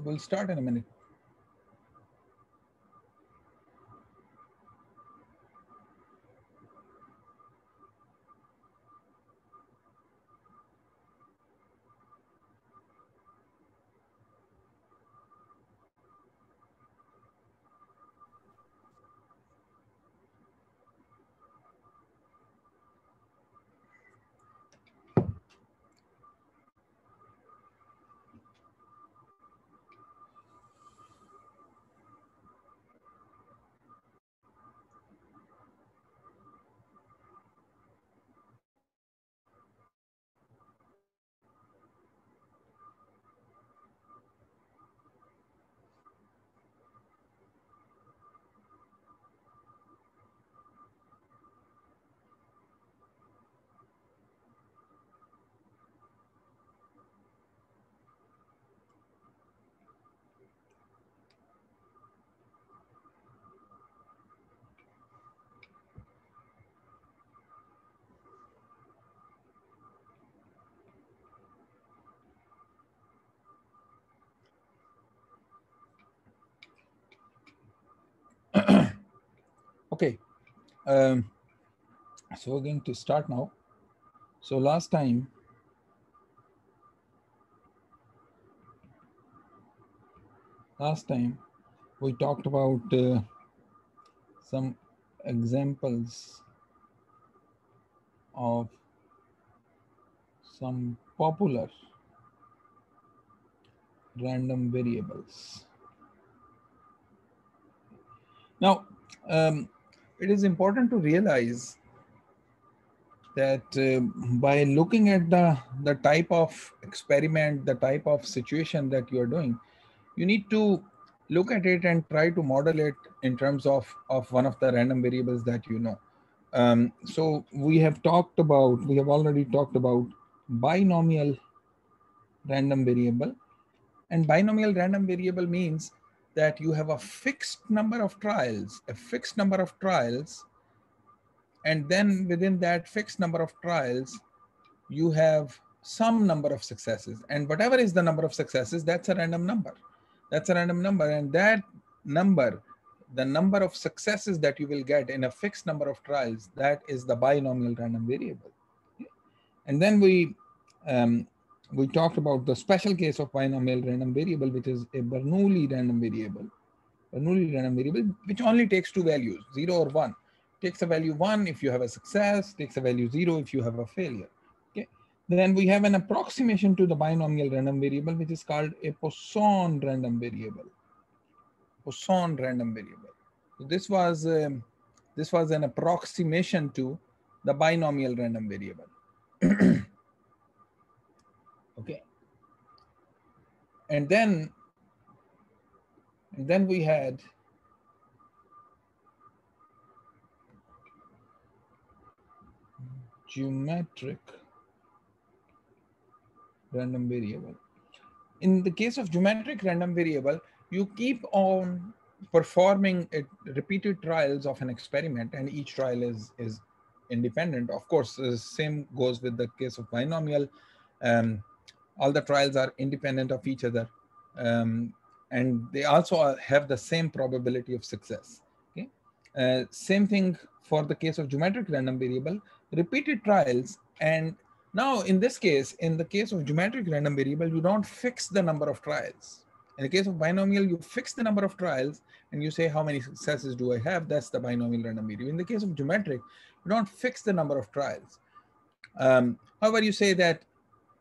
We'll start in a minute. Okay, um, so we're going to start now. So last time we talked about some examples of some popular random variables. Now, it is important to realize that by looking at the type of experiment, the type of situation that you are doing, you need to look at it and try to model it in terms of one of the random variables that you know. So we have already talked about binomial random variable. And binomial random variable means that you have a fixed number of trials, and then within that fixed number of trials, you have some number of successes. And whatever is the number of successes, that's a random number. And that number, the number of successes that you will get in a fixed number of trials, that is the binomial random variable. And then we talked about the special case of binomial random variable, which is a Bernoulli random variable. Bernoulli random variable, which only takes two values, 0 or 1. Takes a value 1 if you have a success, takes a value 0 if you have a failure. Okay. Then we have an approximation to the binomial random variable, which is called a Poisson random variable. Poisson random variable. So this was an approximation to the binomial random variable. Okay. And then we had geometric random variable. In the case of geometric random variable, you keep on performing repeated trials of an experiment, and each trial is independent. Of course, the same goes with the case of binomial. All the trials are independent of each other, and they also have the same probability of success. Okay, same thing for the case of geometric random variable, repeated trials. And now in this case, in the case of geometric random variable, you don't fix the number of trials. In the case of binomial, you fix the number of trials and you say, how many successes do I have? That's the binomial random variable. In the case of geometric, you don't fix the number of trials. However, you say that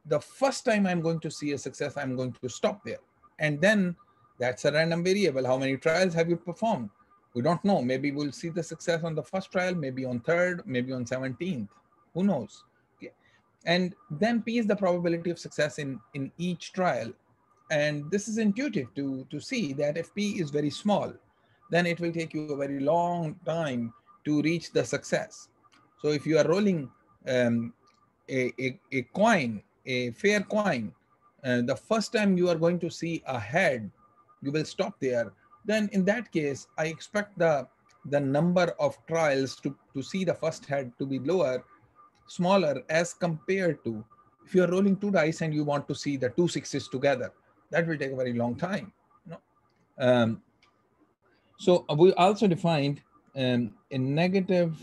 the first time I'm going to see a success, I'm going to stop there. And then that's a random variable. How many trials have you performed? We don't know. Maybe we'll see the success on the first trial, maybe on third, maybe on 17th. Who knows? Okay. And then P is the probability of success in each trial. And this is intuitive to see that if P is very small, then it will take you a very long time to reach the success. So if you are rolling a coin, a fair coin, the first time you are going to see a head, you will stop there. Then in that case, I expect the number of trials to see the first head to be smaller as compared to if you are rolling two dice and you want to see the two sixes together. That will take a very long time. You know? So we also defined a negative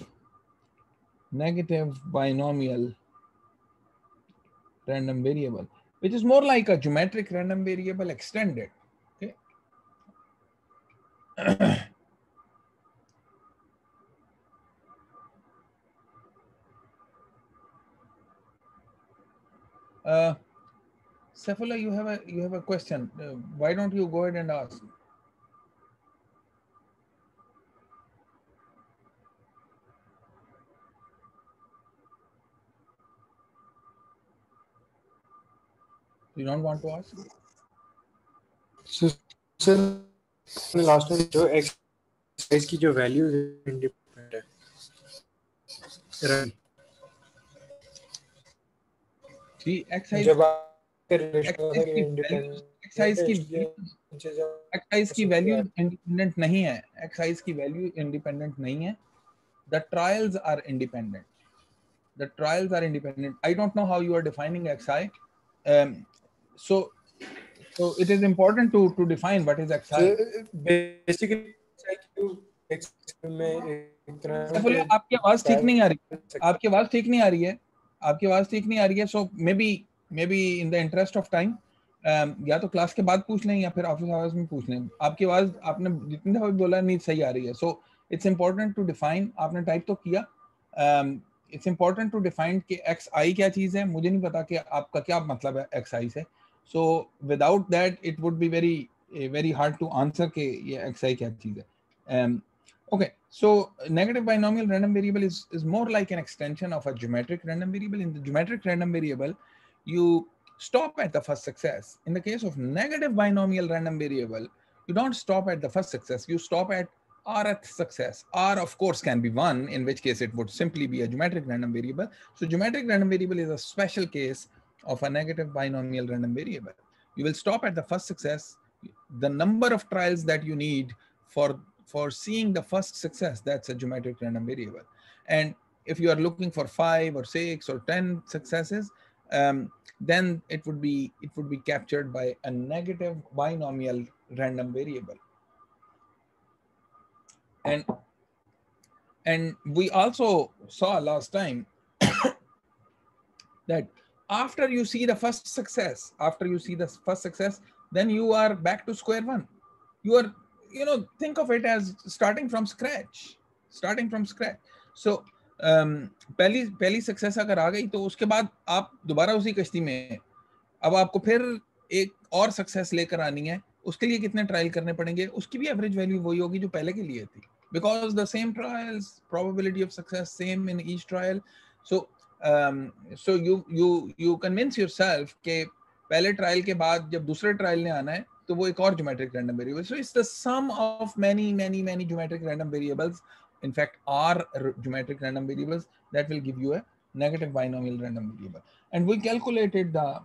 binomial random variable, which is more like a geometric random variable extended. Okay. Saifullah, you have a question. Why don't you go ahead and ask? You don't want to ask? So, sir, last time जो exercise की जो values independent है, right? जी, exercise जब आपके relation होता है कि exercise की वैल्यू इंडिपेंडेंट नहीं है. एक्सरसाइज की वैल्यू इंडिपेंडेंट नहीं है. The trials are independent. The trials are independent. I don't know how you are defining XI. So it is important to define what is XI. So basically, आपकी आवाज ठीक नहीं आ रही. आपकी आवाज ठीक नहीं आ रही है. आपकी आवाज ठीक नहीं आ रही है. So maybe in the interest of time, या तो क्लास के बाद पूछ लें या फिर ऑफिस आवर्स में पूछ लें. आपकी आवाज आपने जितनी दफा बोला नहीं सही आ रही है. So it's important to define. आपने टाइप तो किया. It's important to define कि XI क्या चीज है. मुझे नहीं पता कि आपका क्या मतलब है XI से. So without that it would be very hard to answer कि ये XI क्या चीज है. Okay, so negative binomial random variable is more like an extension of a geometric random variable. In the geometric random variable, you stop at the first success. In the case of negative binomial random variable, you don't stop at the first success. You stop at rth success. R, of course, can be 1, in which case it would simply be a geometric random variable. So geometric random variable is a special case of a negative binomial random variable. You will stop at the first success. The number of trials that you need for seeing the first success, that's a geometric random variable. And if you are looking for 5 or 6 or 10 successes, then it would be captured by a negative binomial random variable. And we also saw last time that after you see the first success, then you are back to square one. You are, think of it as starting from scratch. So पहली success अगर आ गई तो उसके बाद आप दोबारा उसी कश्ती में, अब आपको फिर एक और सक्सेस लेकर आनी है. उसके लिए कितने ट्रायल करने पड़ेंगे, उसकी भी एवरेज वैल्यू वही होगी जो पहले के लिए थी, because the same trials, probability of success same in each trial. So you convince yourself कि पहले ट्रायल के बाद जब दूसरे ट्रायल ने आना है तो वो एक और geometric random variable. So it's the sum of many geometric random variables. In fact, are geometric random variables that will give you a negative binomial random variable. And we calculated the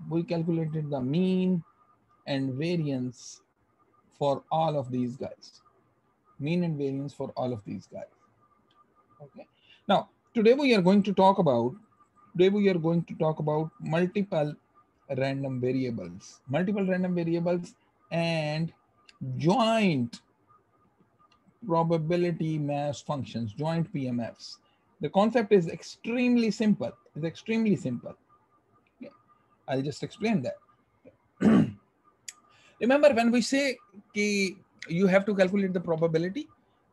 mean and variance for all of these guys. Mean and variance for all of these guys. Okay. Now, today we are going to talk about multiple random variables and joint probability mass functions, joint PMFs. The concept is extremely simple. Okay. I'll just explain that. Remember, when we say you have to calculate the probability,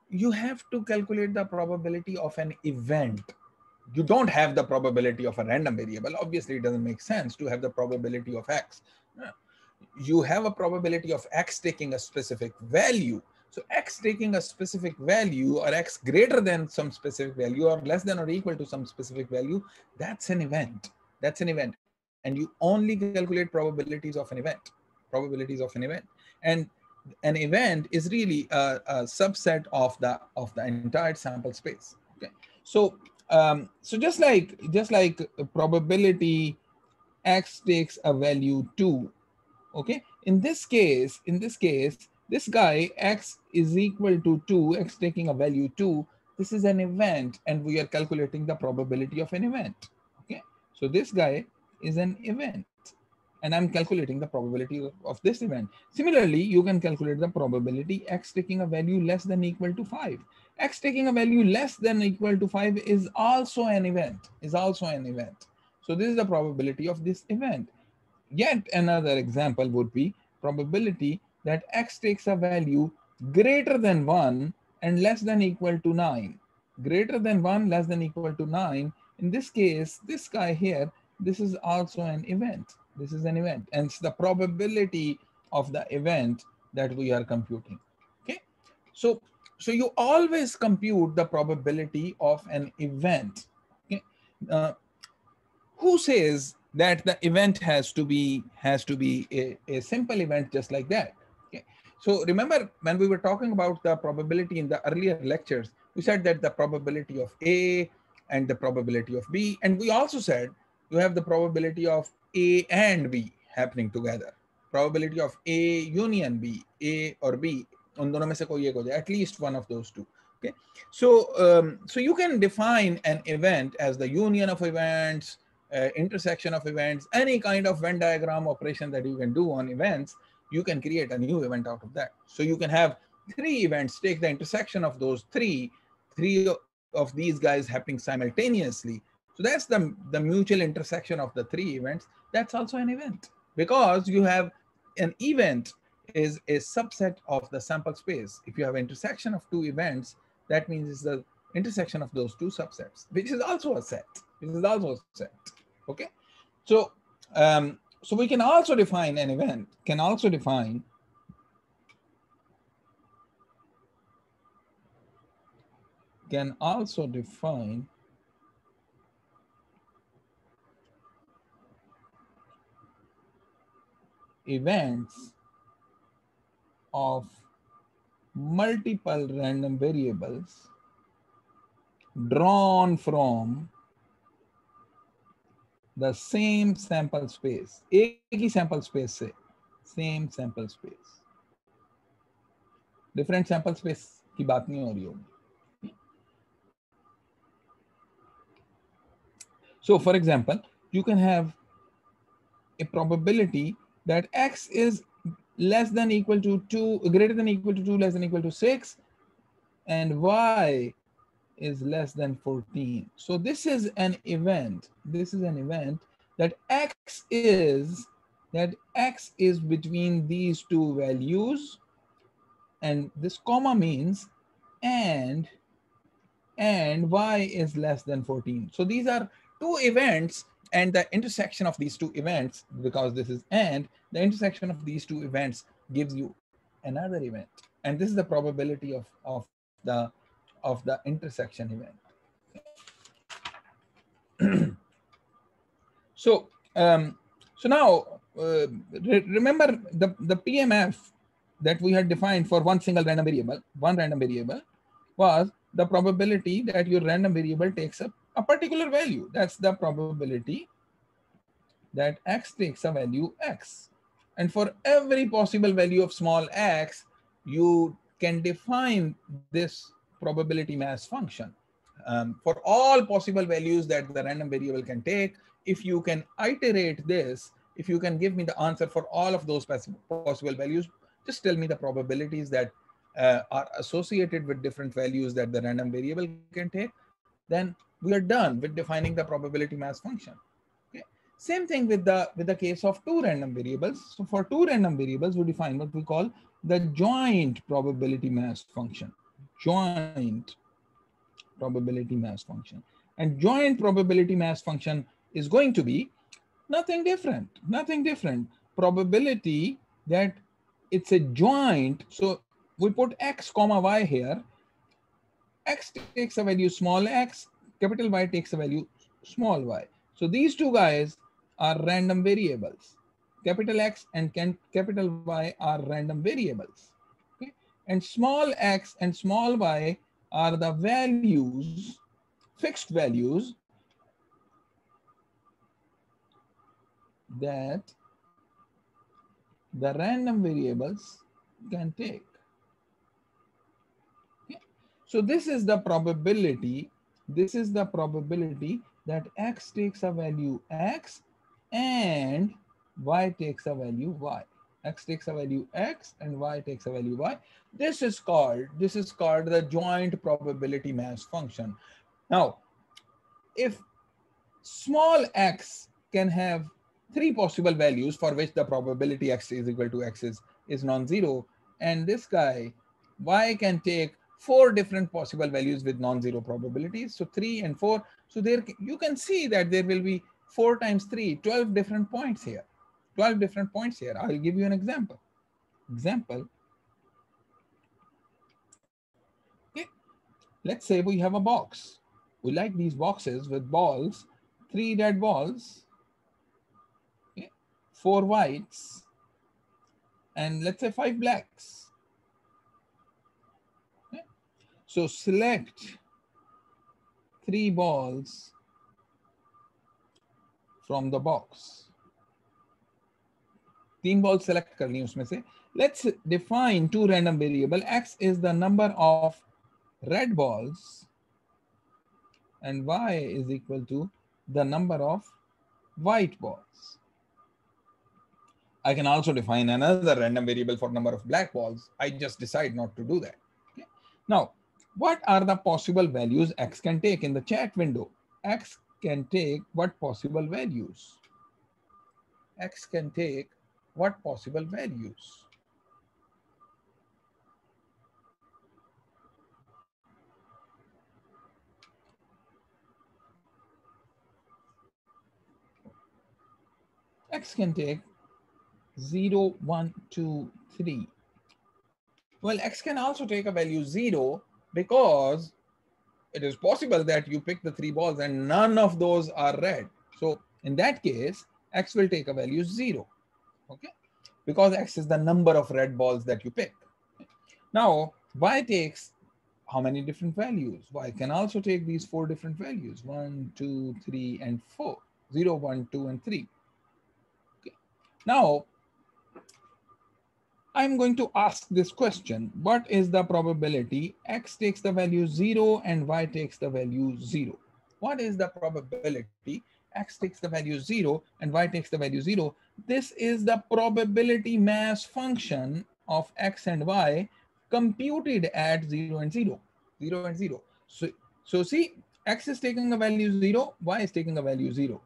you have to calculate the probability of an event. You don't have the probability of a random variable. Obviously, it doesn't make sense to have the probability of X. You have a probability of X taking a specific value. So X taking a specific value, or X greater than some specific value, or less than or equal to some specific value, that's an event. And you only calculate probabilities of an event. And an event is really a subset of the entire sample space. Okay. So just like probability X takes a value 2. Okay. In this case, this guy X is equal to 2, X taking a value 2. This is an event, and we are calculating the probability of an event. Okay. So this guy is an event. and I'm calculating the probability of this event. Similarly, you can calculate the probability x taking a value less than equal to 5. X taking a value less than equal to 5 is also an event, So this is the probability of this event. Yet another example would be probability that x takes a value greater than 1 and less than equal to 9. Greater than 1, less than equal to 9. In this case, this guy here, this is also an event. This is an event. And it's the probability of the event that we are computing. Okay. So you always compute the probability of an event. Okay. Who says that the event has to be a simple event just like that? Okay. So remember when we were talking about the probability in the earlier lectures, we said that the probability of A and the probability of B, and we also said you have the probability of A and B happening together. Probability of A union B, A or B, उन दोनों में से कोई एक हो जाए, at least one of those two. Okay. So you can define an event as the union of events, intersection of events, any kind of Venn diagram operation that you can do on events, you can create a new event out of that. So you can have 3 events, take the intersection of those three of these guys happening simultaneously. So that's the mutual intersection of the 3 events. That's also an event, because you have an event is a subset of the sample space. If you have intersection of 2 events, that means it's the intersection of those 2 subsets, which is also a set. Okay. So we can also define an event, events of multiple random variables drawn from the same sample space. एक ही sample space से, same sample space. Different sample space की बात नहीं हो रही होगी. So for example, you can have a probability that x is less than equal to 2, greater than equal to 2, less than equal to 6, and y is less than 14. So this is an event. That x is between these 2 values, and this comma means and y is less than 14. So these are 2 events, and the intersection of these 2 events, because this is and, the intersection of these 2 events gives you another event. And this is the probability of the intersection event. So now remember the PMF that we had defined for one random variable was the probability that your random variable takes a particular value. That's the probability that x takes a value x. And for every possible value of small x, you can define this probability mass function. For all possible values that the random variable can take, if you can iterate this, if you can give me the answer for all of those possible values, just tell me the probabilities that are associated with different values that the random variable can take, then we are done with defining the probability mass function. Okay. Same thing with the case of 2 random variables. So for 2 random variables, we define what we call the joint probability mass function. And joint probability mass function is going to be nothing different. Probability that it's a joint. So we put x comma y here. X takes a value small x, capital Y takes a value small y. So these 2 guys are random variables. Capital X and capital Y are random variables. Okay? And small x and small y are the values, fixed values, that the random variables can take. Okay? So this is the probability that x takes a value x, and y takes a value y. X takes a value x and y takes a value y. This is called the joint probability mass function. Now, if small x can have three possible values for which the probability x is equal to x is non-zero, and this guy y can take four different possible values with non-zero probabilities, so 3 and 4. So there you can see that there will be 4 times 3, 12 different points here. 12 different points here. I'll give you an example. Okay. Let's say we have a box. We like these boxes with balls, 3 red balls, okay, 4 whites, and let's say 5 blacks. Okay. So select 3 balls from the box. 3 balls select करनी उसमें से. Let's define 2 random variable. X is the number of red balls and y is equal to the number of white balls. I can also define another random variable for number of black balls. I just decide not to do that. Okay. Now, what are the possible values X can take in the chat window? X can take what possible values? X can take what possible values? X can take 0, 1, 2, 3. Well, X can also take a value 0 because it is possible that you pick the 3 balls and none of those are red. So in that case, X will take a value 0, okay? Because X is the number of red balls that you pick. Now, Y takes how many different values? Y can also take these 4 different values, 1, 2, 3, and 4, 0, 1, 2, and 3. Okay. Now, I'm going to ask this question. What is the probability X takes the value 0 and Y takes the value 0? What is the probability X takes the value 0 and Y takes the value 0? This is the probability mass function of X and Y computed at 0 and 0. 0 and 0. So see, X is taking a value 0, Y is taking a value 0.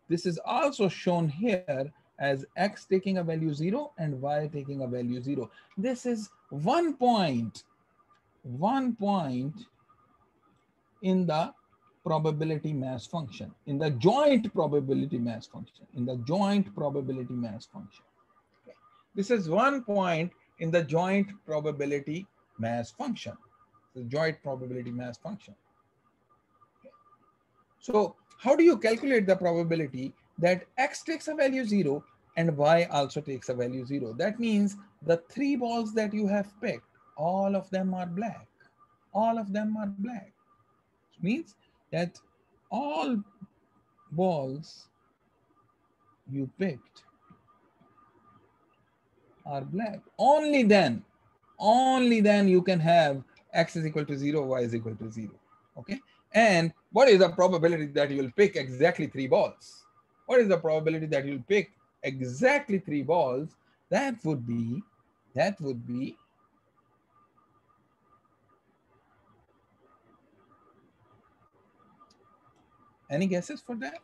This is also shown here as X taking a value 0 and Y taking a value 0. This is 1 point in the probability mass function, in the joint probability mass function, Okay. This is 1 point in the joint probability mass function, the joint probability mass function. Okay. So how do you calculate the probability that X takes a value 0 and Y also takes a value 0? That means the 3 balls that you have picked, all of them are black. All of them are black. Which means that all balls you picked are black. Only then you can have X is equal to 0, Y is equal to 0. Okay. And what is the probability that you will pick exactly 3 balls? What is the probability that you'll pick exactly 3 balls? That would be any guesses for that?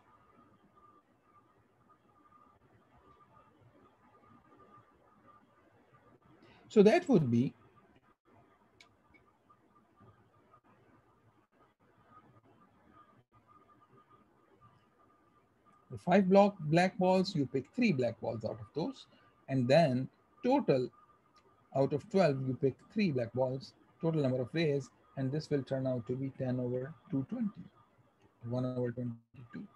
So that would be the 5 black balls, you pick 3 black balls out of those, and then total out of 12, you pick 3 black balls, total number of ways, and this will turn out to be 10 over 220, 1 over 22.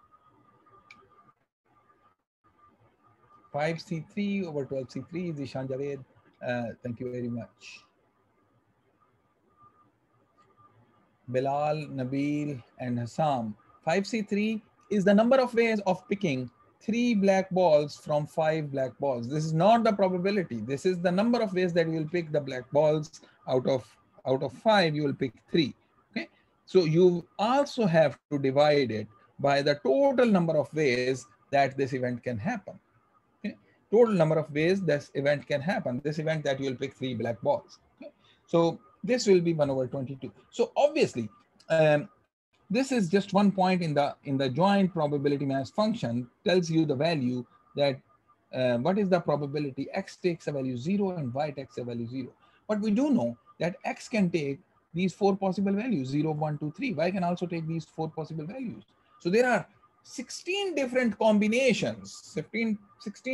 5C3 over 12C3, Zishan Javed, thank you very much. Bilal, Nabil, and Hassam. 5C3 is the number of ways of picking 3 black balls from 5 black balls. This is not the probability. This is the number of ways that you will pick the black balls out of 5, you will pick 3. Okay. So you also have to divide it by the total number of ways that this event can happen. Okay. total number of ways this event can happen. This event that you will pick 3 black balls. Okay? So this will be 1 over 22. So obviously, this is just one point in the joint probability mass function tells you the value that what is the probability x takes a value 0 and y takes a value 0. But we do know that x can take these 4 possible values 0, 1, 2, 3. Y can also take these 4 possible values. So there are 16 different combinations, 16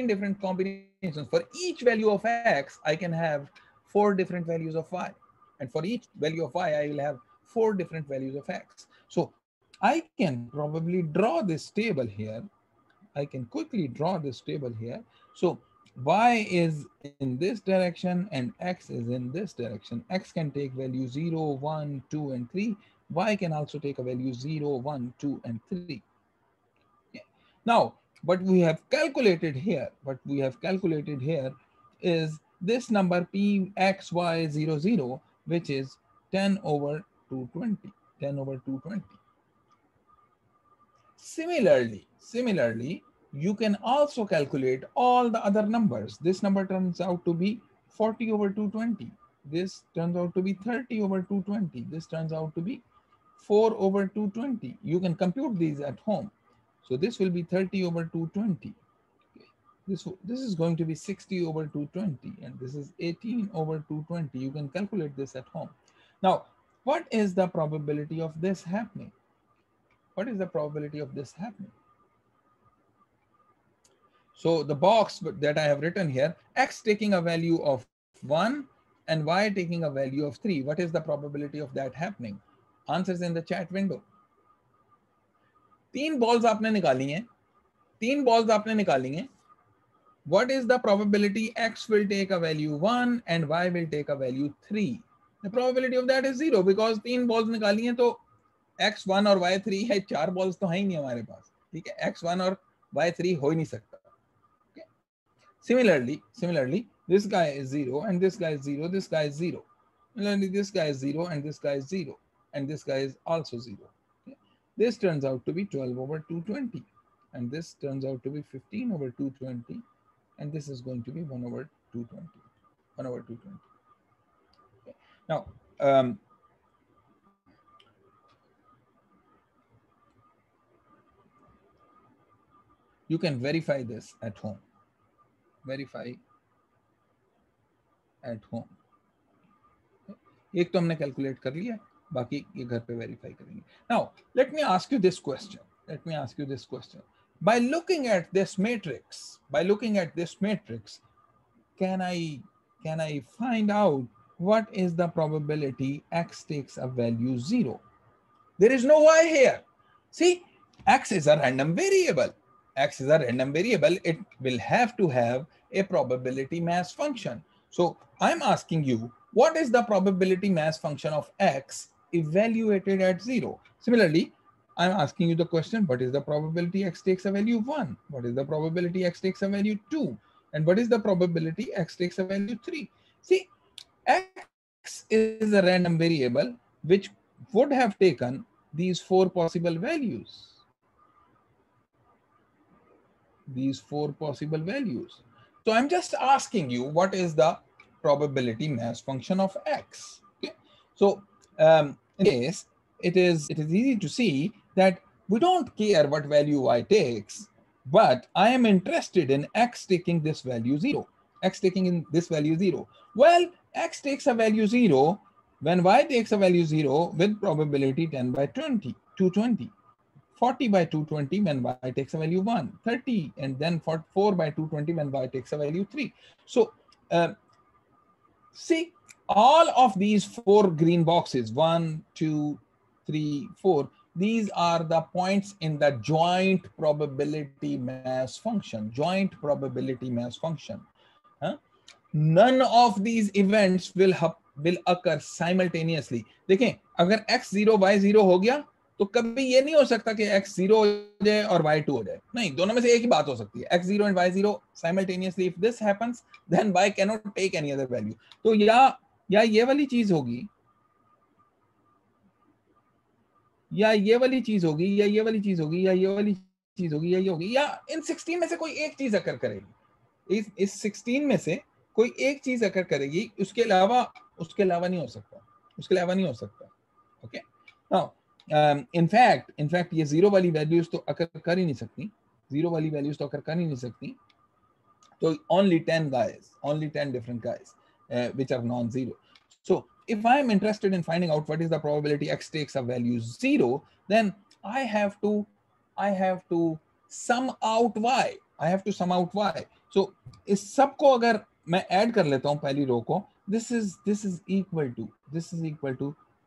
different combinations. For each value of x, I can have 4 different values of y. And for each value of y, I will have 4 different values of x. So I can probably draw this table here. I can quickly draw this table here. So y is in this direction and x is in this direction. X can take value 0, 1, 2, and 3. Y can also take a value 0, 1, 2, and 3. Okay. Now, what we have calculated here, is this number pxy00, which is 10 over 220. 10 over 220. Similarly, you can also calculate all the other numbers. This number turns out to be 40 over 220. This turns out to be 30 over 220. This turns out to be 4 over 220. You can compute these at home. So this will be 30 over 220. This is going to be 60 over 220, and this is 18 over 220. You can calculate this at home. Now, what is the probability of this happening? What is the probability of this happening? So the box that I have written here, x taking a value of 1 and y taking a value of 3. What is the probability of that happening? Answers in the chat window. 3 balls आपने निकाली हैं. 3 balls आपने निकाली हैं. What is the probability x will take a value 1 and y will take a value 3? The probability of that is 0 because 3 balls निकाली हैं तो x1 और y3 है. 4 balls तो है ही नहीं हमारे पास. ठीक है, x1 और y3 हो ही नहीं सकता. Okay. Similarly, this guy is 0 and this guy is 0. This guy is 0. Similarly, this guy is 0 and this guy is 0 and this guy is also 0. Okay. This turns out to be 12 over 220 and this turns out to be 15 over 220 and this is going to be 1 over 220. 1 over 220. Okay. Now, you can verify this at home. Verify at home. एक तो हमने calculate कर लिया, बाकी ये घर पे verify करेंगे. Now, let me ask you this question. By looking at this matrix, can I find out what is the probability x takes a value 0? There is no y here. See, x is a random variable. It will have to have a probability mass function. So I'm asking you, what is the probability mass function of x evaluated at 0? Similarly, I'm asking you the question, what is the probability x takes a value 1? What is the probability x takes a value 2? And what is the probability x takes a value 3? See, x is a random variable which would have taken these 4 possible values. So I'm just asking you, what is the probability mass function of x? Okay. So in this case, it is easy to see that we don't care what value y takes, but I am interested in x taking this value 0. X taking in this value 0. Well, x takes a value 0 when y takes a value 0 with probability 10 by 20, 220. 40 by 220 when y takes a value 1, 30, and then 4 by 220 when y takes a value 3. So see, all of these 4 green boxes, 1, 2, 3, 4, these are the points in the joint probability mass function. Huh? None of these events will occur simultaneously. देखें, अगर x0 y0 हो गया तो कभी ये नहीं हो सकता कि x0 हो जाए और y2 हो जाए. नहीं, दोनों में से एक ही बात हो सकती है. x0 and y0 simultaneously. If this happens, then y cannot take any other value. तो या ये वाली चीज होगी, या ये वाली चीज होगी, या ये वाली चीज होगी, या ये वाली चीज होगी, या ये होगी, या इन 16 में से कोई एक चीज अकर करेगी. इस 16 में से कोई एक चीज अगर करेगी, उसके अलावा नहीं हो सकता, उसके अलावा नहीं हो सकता। ओके, नाउ इनफैक्ट ये जीरो वाली वैल्यूज तो अकर कर ही नहीं सकती, जीरो वाली वैल्यूज तो अकर कर ही नहीं सकती। So only 10 guys, only 10 different guys, which are non-zero. So if I'm interested in finding out what is the probability x takes a value 0, then I have to sum out y. I have to sum out y. So इस सब को अगर मैं add कर लेता हूँ पहली रो को, this is equal to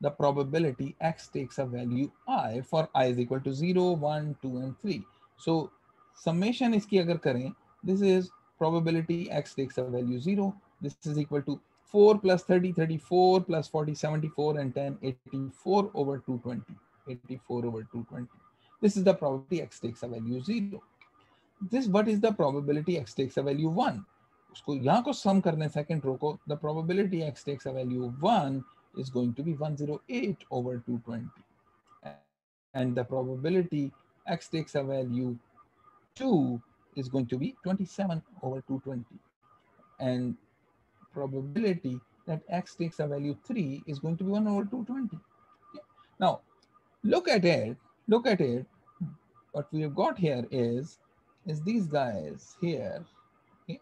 the probability x takes a value I for I is equal to 0, 1, 2 and 3. So summation इसकी अगर करें, this is probability x takes a value 0. This is equal to 4 plus 30, 34 plus 40, 74 and 10, 84 over 220. 84 over 220. This is the probability x takes a value 0. This, what is the probability x takes a value 1? उसको यहाँ को sum करने second row को, the probability x takes a value 1 is going to be 108 over 220. And the probability x takes a value 2 is going to be 27 over 220. And probability that x takes a value 3 is going to be 1 over 220. Okay. Now, look at it. What we have got here is these guys here. Okay.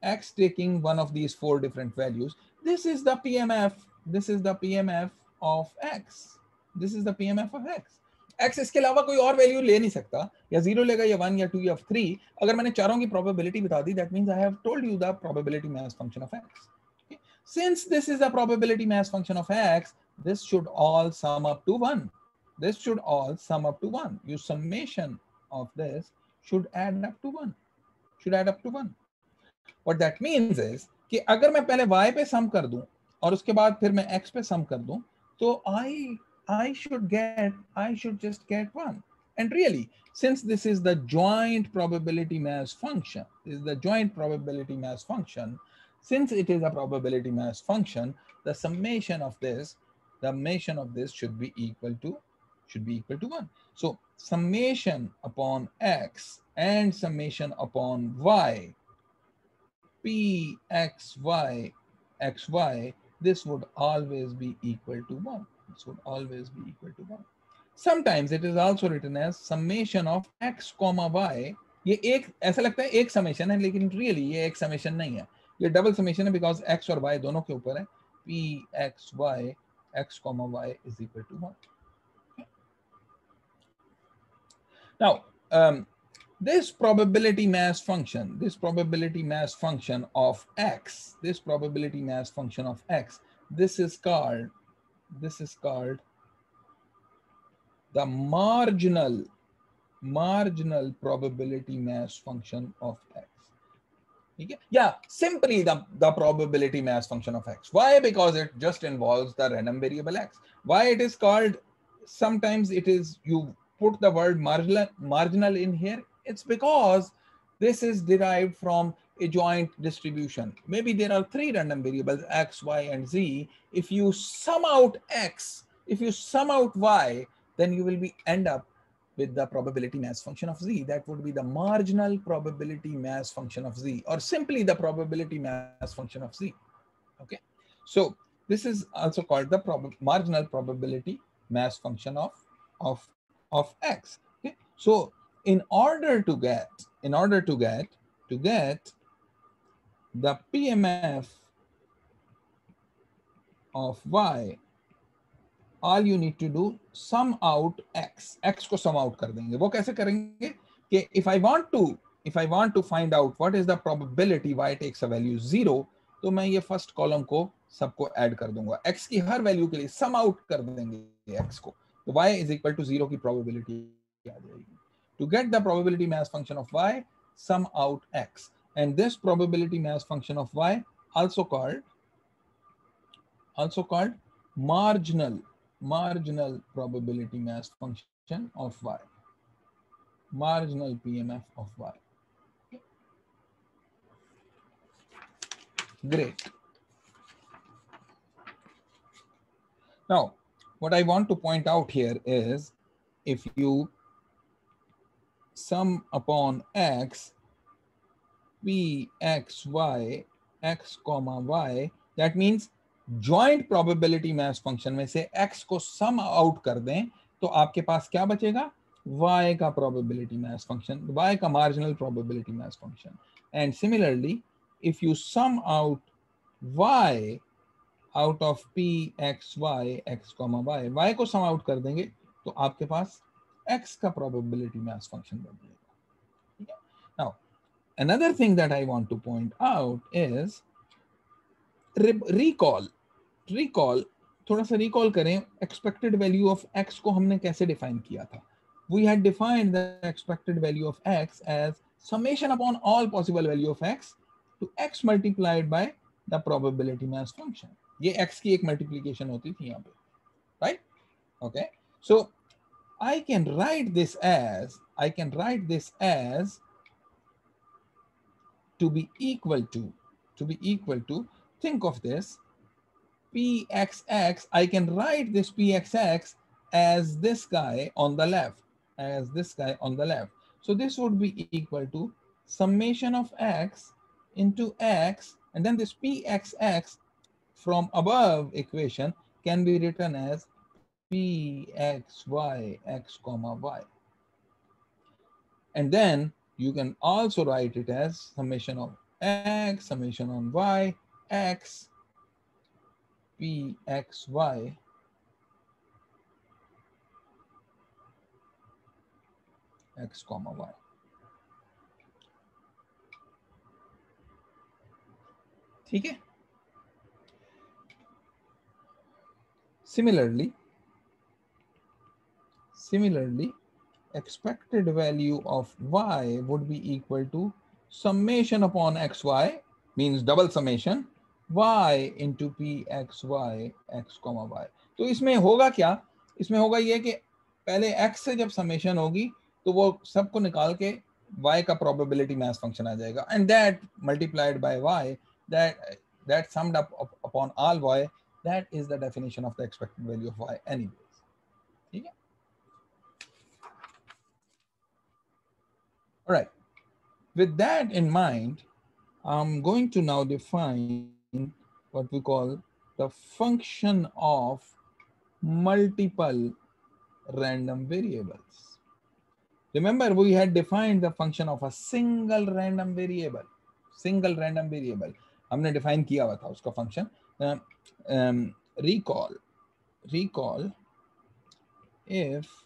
X taking one of these 4 different values. This is the PMF. This is the PMF of x. This is the PMF of x. x इसके अलावा कोई और value ले नहीं सकता, या 0 लेगा या 1 या 2 या 3. अगर मैंने चारों की प्रोबेबिलिटी बता दी, that means I have told you the probability mass function of x. Okay. Since this is the probability mass function of x, this should all sum up to 1. This should all sum up to 1. Your summation of this should add up to 1. Should add up to 1. What that means is कि अगर मैं पहले y पे सम कर दूं और उसके बाद फिर मैं x पे सम कर दूं, तो I should just get 1. And really, since this is the joint probability mass function, since it is a probability mass function, the summation of this should be equal to 1. So summation upon x and summation upon y, p x y xy, this would always be equal to 1. This would always be equal to 1. Sometimes it is also written as summation of x comma y. ये एक ऐसा लगता है एक summation है, लेकिन really ये एक समेशन नहीं है, ये डबल समेशन है, बिकॉज x और y दोनों के ऊपर है. p x y x comma y is equal to 1. Now this probability mass function of x, this is called the marginal probability mass function of x. Okay? Yeah, simply the probability mass function of x. Why? Because it just involves the random variable x. Why it is called, sometimes it is, you put the word marginal in here, it's because this is derived from a joint distribution. Maybe there are 3 random variables, x, y, and z. If you sum out x, if you sum out y, then you will end up with the probability mass function of z. That would be the marginal probability mass function of z, or simply the probability mass function of z. Okay, so this is also called the marginal probability mass function of x. Okay, so in order to get the PMF of y, all you need to do, sum out x को sum out कर देंगे. वो कैसे करेंगे कि if I want to find out what is the probability y takes a value 0, तो मैं ये फर्स्ट कॉलम को सबको ऐड कर दूंगा, x की हर वैल्यू के लिए सम आउट कर देंगे x को, तो y is equal to 0 की प्रोबेबिलिटी आ जाएगी. To get the probability mass function of y, sum out x, and this probability mass function of y also called marginal probability mass function of y, marginal PMF of y. Great. Now, what I want to point out here is, if you sum upon x, p x y x comma y, that means joint probability mass function में से x को सम out कर दें तो आपके पास क्या बचेगा, y का प्रोबेबिलिटी मैस फंक्शन, y का marginal probability mass function. And similarly if you sum out y out of p x y x comma y, y को सम आउट कर देंगे तो आपके पास x का प्रोबेबिलिटी मैस फंक्शन बन जाएगा. Now another thing that I want to point out is recall. थोड़ा सा रिकॉल करें, एक्सपेक्टेड वैल्यू ऑफ x को हमने कैसे डिफाइन किया था. We had defined the expected value of x as summation upon all possible value of x to x multiplied by the probability mass function. ये x की एक multiplication होती थी यहाँ पे, right? Okay, so I can write this as to be equal to, think of this, pxx, I can write this pxx as this guy on the left, So this would be equal to summation of x into x, and then this pxx from above equation can be written as pxy x comma y. And then you can also write it as summation of x, summation on y, x, pxy x comma y. ठीक है. Similarly, expected value of y would be equal to summation upon xy, means double summation, y into pxy x comma y. तो इसमें होगा क्या, इसमें होगा ये कि पहले x से जब समेशन होगी तो वो सबको निकाल के y का probability mass function आ जाएगा, and that multiplied by y, that summed up upon all y, that is the definition of the expected value of y anyways. ठीक है. All right. With that in mind, I'm going to now define what we call the function of multiple random variables. Remember, we had defined the function of a single random variable. हमने define किया हुआ था उसका function. Recall if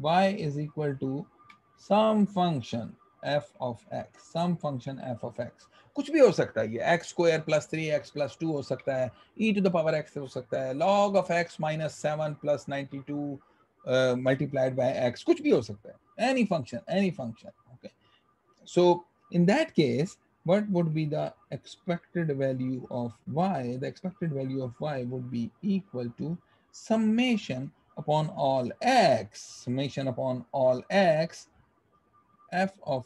y is equal to some function f of x, कुछ भी हो सकता है, ये x square plus 3x plus 2 हो सकता है, e to the power x हो सकता है, log of x minus 7 plus 92 multiplied by x, कुछ भी हो सकता है, any function. Okay, so in that case, what would be the expected value of y? The expected value of y would be equal to summation upon all x, f of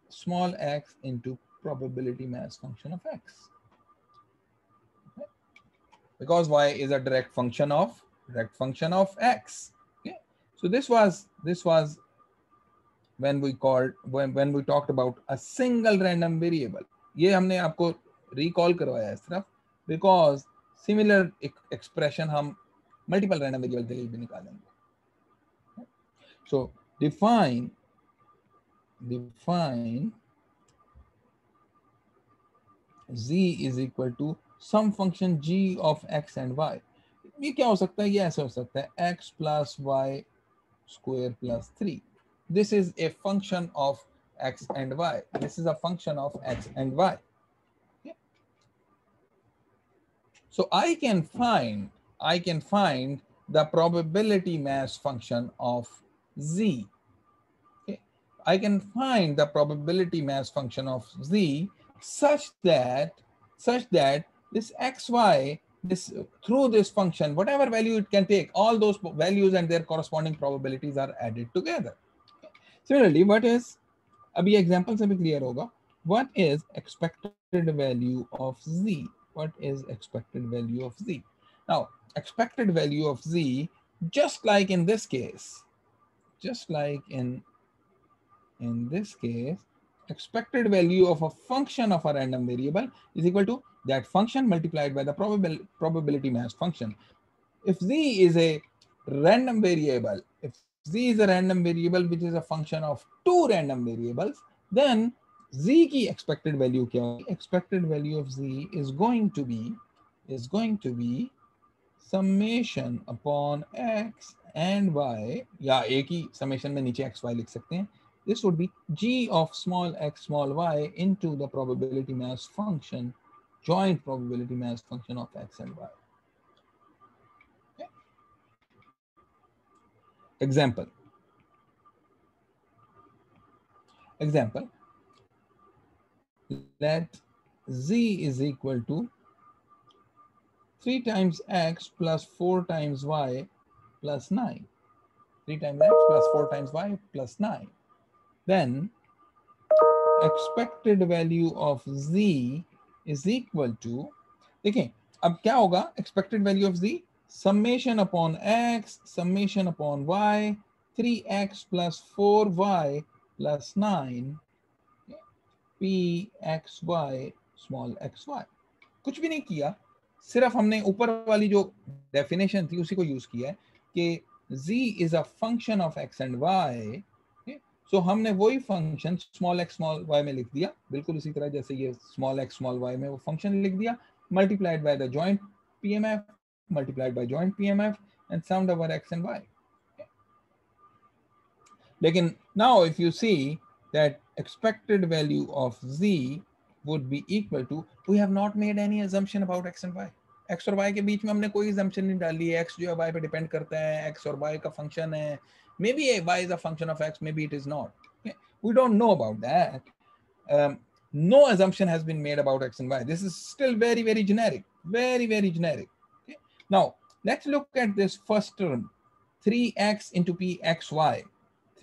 small x into probability mass function of x. Okay? Because y is a direct function of x. Okay, so this was when we talked about a single random variable. ये हमने आपको recall करवाया है सिर्फ, because similar expression हम multiple random variable के लिए भी निकालेंगे. So define z is equal to some function g of x and y. ये क्या हो सकता है, ये ऐसे हो सकता है x plus y square plus 3. This is a function of x and y. Okay. So I can find the probability mass function of z. Okay. I can find the probability mass function of z such that this xy, through this function, whatever value it can take, all those values and their corresponding probabilities are added together. Okay. Similarly, अभी example से भी clear होगा, what is expected value of z? Now, expected value of z, just like in this case, expected value of a function of a random variable is equal to that function multiplied by the probability mass function. If z is a random variable, if z is a random variable which is a function of two random variables, then z की expected value क्या होगी? Expected value of z is going to be summation upon x and y, या एक ही summation में नीचे x y लिख सकते हैं. This would be g of small x small y into the probability mass function, joint probability mass function of x and y. Okay. Example. Let z is equal to 3 times x plus 4 times y plus 9. 3 times x plus 4 times y plus 9. Then expected value of z is equal to, देखिए अब क्या होगा, expected value of z summation upon x summation upon y 3x plus 4y plus 9 pxy small xy. कुछ भी नहीं किया, सिर्फ हमने ऊपर वाली जो डेफिनेशन थी उसी को यूज किया है कि z is a function of x and y. So हमने वही function small x small y में लिख दिया, बिल्कुल इसी तरह जैसे ये स्मॉल एक्स स्मॉल वाई में वो फंक्शन लिख दिया, multiplied by the joint PMF multiplied by joint PMF and summed over X and Y. लेकिन now if you see that expected value of z would be equal to, we have not made any assumption about x and y. x और y के बीच में हमने कोई assumption नहीं डाली है. x जो है y पे डिपेंड करता है, x और y का फंक्शन है. Maybe y is a function of x, maybe it is not. Okay? We don't know about that. No assumption has been made about x and y. This is still very, very generic. Very, very generic. Okay? Now, let's look at this first term, 3x into pxy.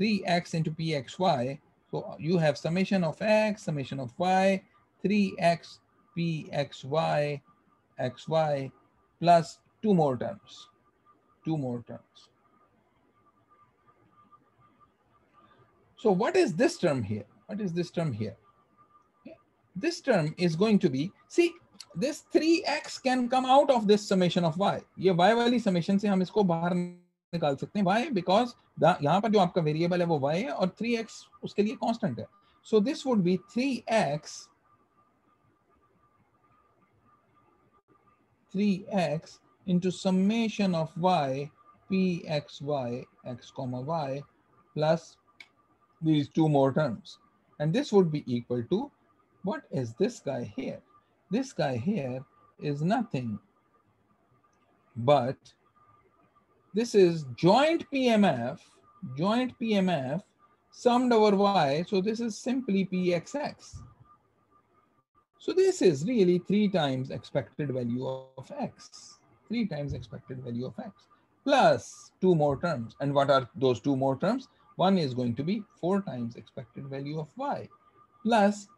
3x into pxy. So you have summation of x, summation of y, 3x pxy xy plus two more terms. So what is this term here? This term is going to be, see, this 3x can come out of this summation of y. ये y वाली summation से हम इसको बाहर निकाल सकते हैं. Why? Because यहाँ पर जो आपका वेरिएबल है वो y है और 3x उसके लिए कांस्टेंट है. So this would be 3x into summation of y pxy x comma y plus these two more terms, and this would be equal to, what is this guy here? This guy here is nothing but, this is joint PMF summed over y, so this is simply pxx. So this is really 3 times expected value of x, 3 times expected value of x, plus two more terms. And what are those two more terms? One is going to be 4 times expected value of y, plus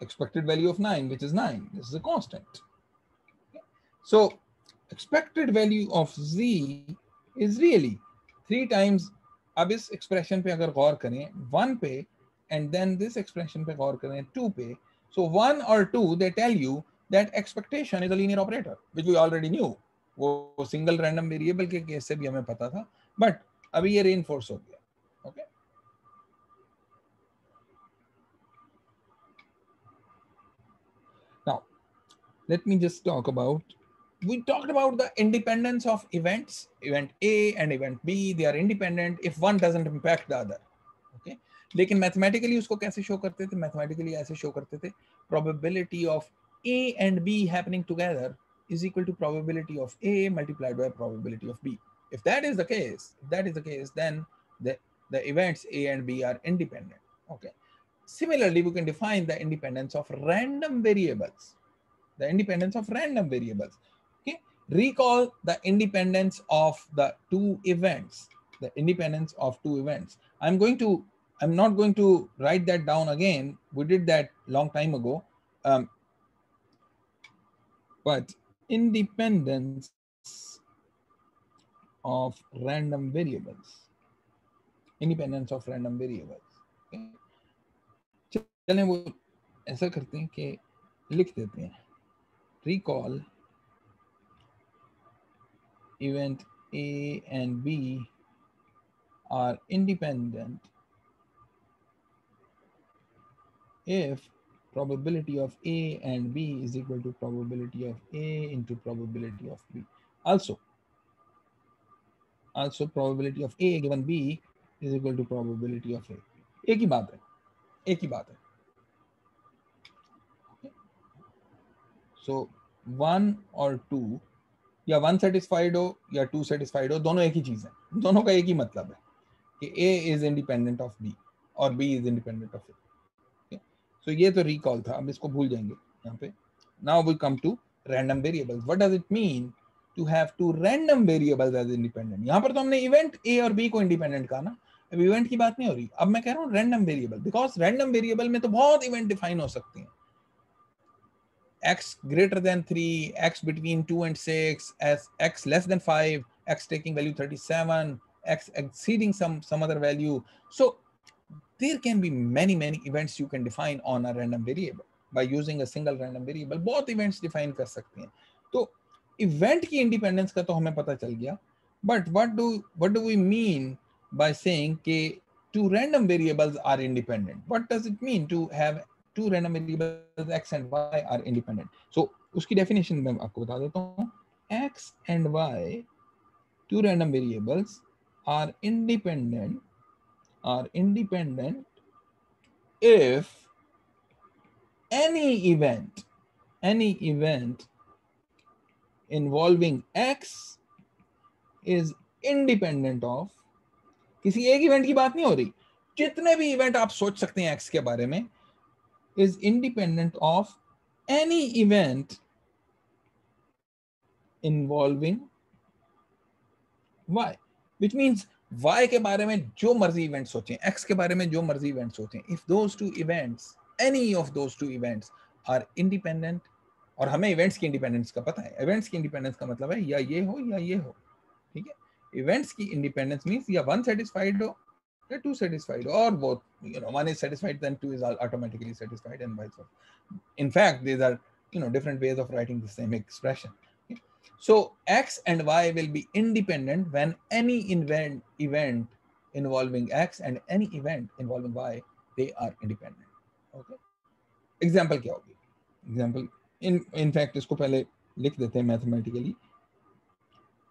expected value of 9, which is 9. This is a constant. Okay. So expected value of z is really 3 times, अब इस expression पे अगर गौर करें 1 पे, and then this expression पे गौर करें 2 पे, so 1 or 2, they tell you that expectation is a linear operator, which we already knew. वो single random variable के केस से भी हमें पता था, but अभी ये reinforce हो गया. Okay. Now, let me just talk about, we talked about the independence of events, event A and event B. They are independent if one doesn't impact the other. Okay. लेकिन mathematically उसको कैसे show करते थे? Mathematically ऐसे show करते थे, probability of A and B happening together is equal to probability of A multiplied by probability of B. If that is the case, then the events A and B are independent. Okay. Similarly, we can define the independence of random variables. Okay. Recall the independence of the two events. I'm not going to write that down again. We did that long time ago. But independence of random variables. Okay. चलें वो ऐसा करते हैं कि लिख देते हैं recall event A and B are independent if probability of A and B is equal to probability of A into probability of B. Also probability of A given B is equal to probability of A. एक ही बात है, एक ही बात है. So 1 और 2 या 1 satisfied हो या 2 सेटिस्फाइड हो, दोनों एक ही चीज है, दोनों का एक ही मतलब है कि A is independent of B और B is independent of A. Okay? So ये तो recall था, अब इसको भूल जाएंगे यहाँ पे. Now we come to random variables. What does it mean to have two random variables as independent? यहाँ पर तो हमने event A और B को independent कहा ना, अब event की बात नहीं हो रही, अब मैं कह रहा हूँ random variable, because random variable में तो बहुत event define हो सकते हैं. X greater than 3, X between 2 and 6, as X less than 5, X taking value 37, X exceeding some other value. So there can be many events you can define on a random variable by using a single random variable. बहुत events define कर सकते हैं. तो event की independence का तो हमें पता चल गया. But what do we mean by saying कि two random variables are independent? What does it mean to have two random variables X and Y are independent? So उसकी definition मैं आपको बता देता हूँ. X and Y, two random variables, are independent if any event involving X is independent of, किसी एक event की बात नहीं हो रही, जितने भी इवेंट आप सोच सकते हैं X के बारे में, is independent of any event involving Y, which means Y के बारे में जो मर्जी इवेंट सोचें, X के बारे में जो मर्जी इवेंट सोचें, if those two events, any of those two events are independent, और हमें इवेंट्स की इंडिपेंडेंस का पता है, इवेंट्स की इंडिपेंडेंस का मतलब है या ये हो या ये हो, ठीक है. इवेंट्स की इंडिपेंडेंस मींस या वन सेटिस्फाइड हो या टू सेटिस्फाइड हो, और both, you know, one is satisfied then two is automatically satisfied and vice versa. In fact, these are, you know, different ways of writing the same expression. Okay? So X and Y will be independent when any event involving X and any event involving Y, they are independent. Okay? Example क्या होगी? Example, in fact इसको पहले लिख देते हैं mathematically.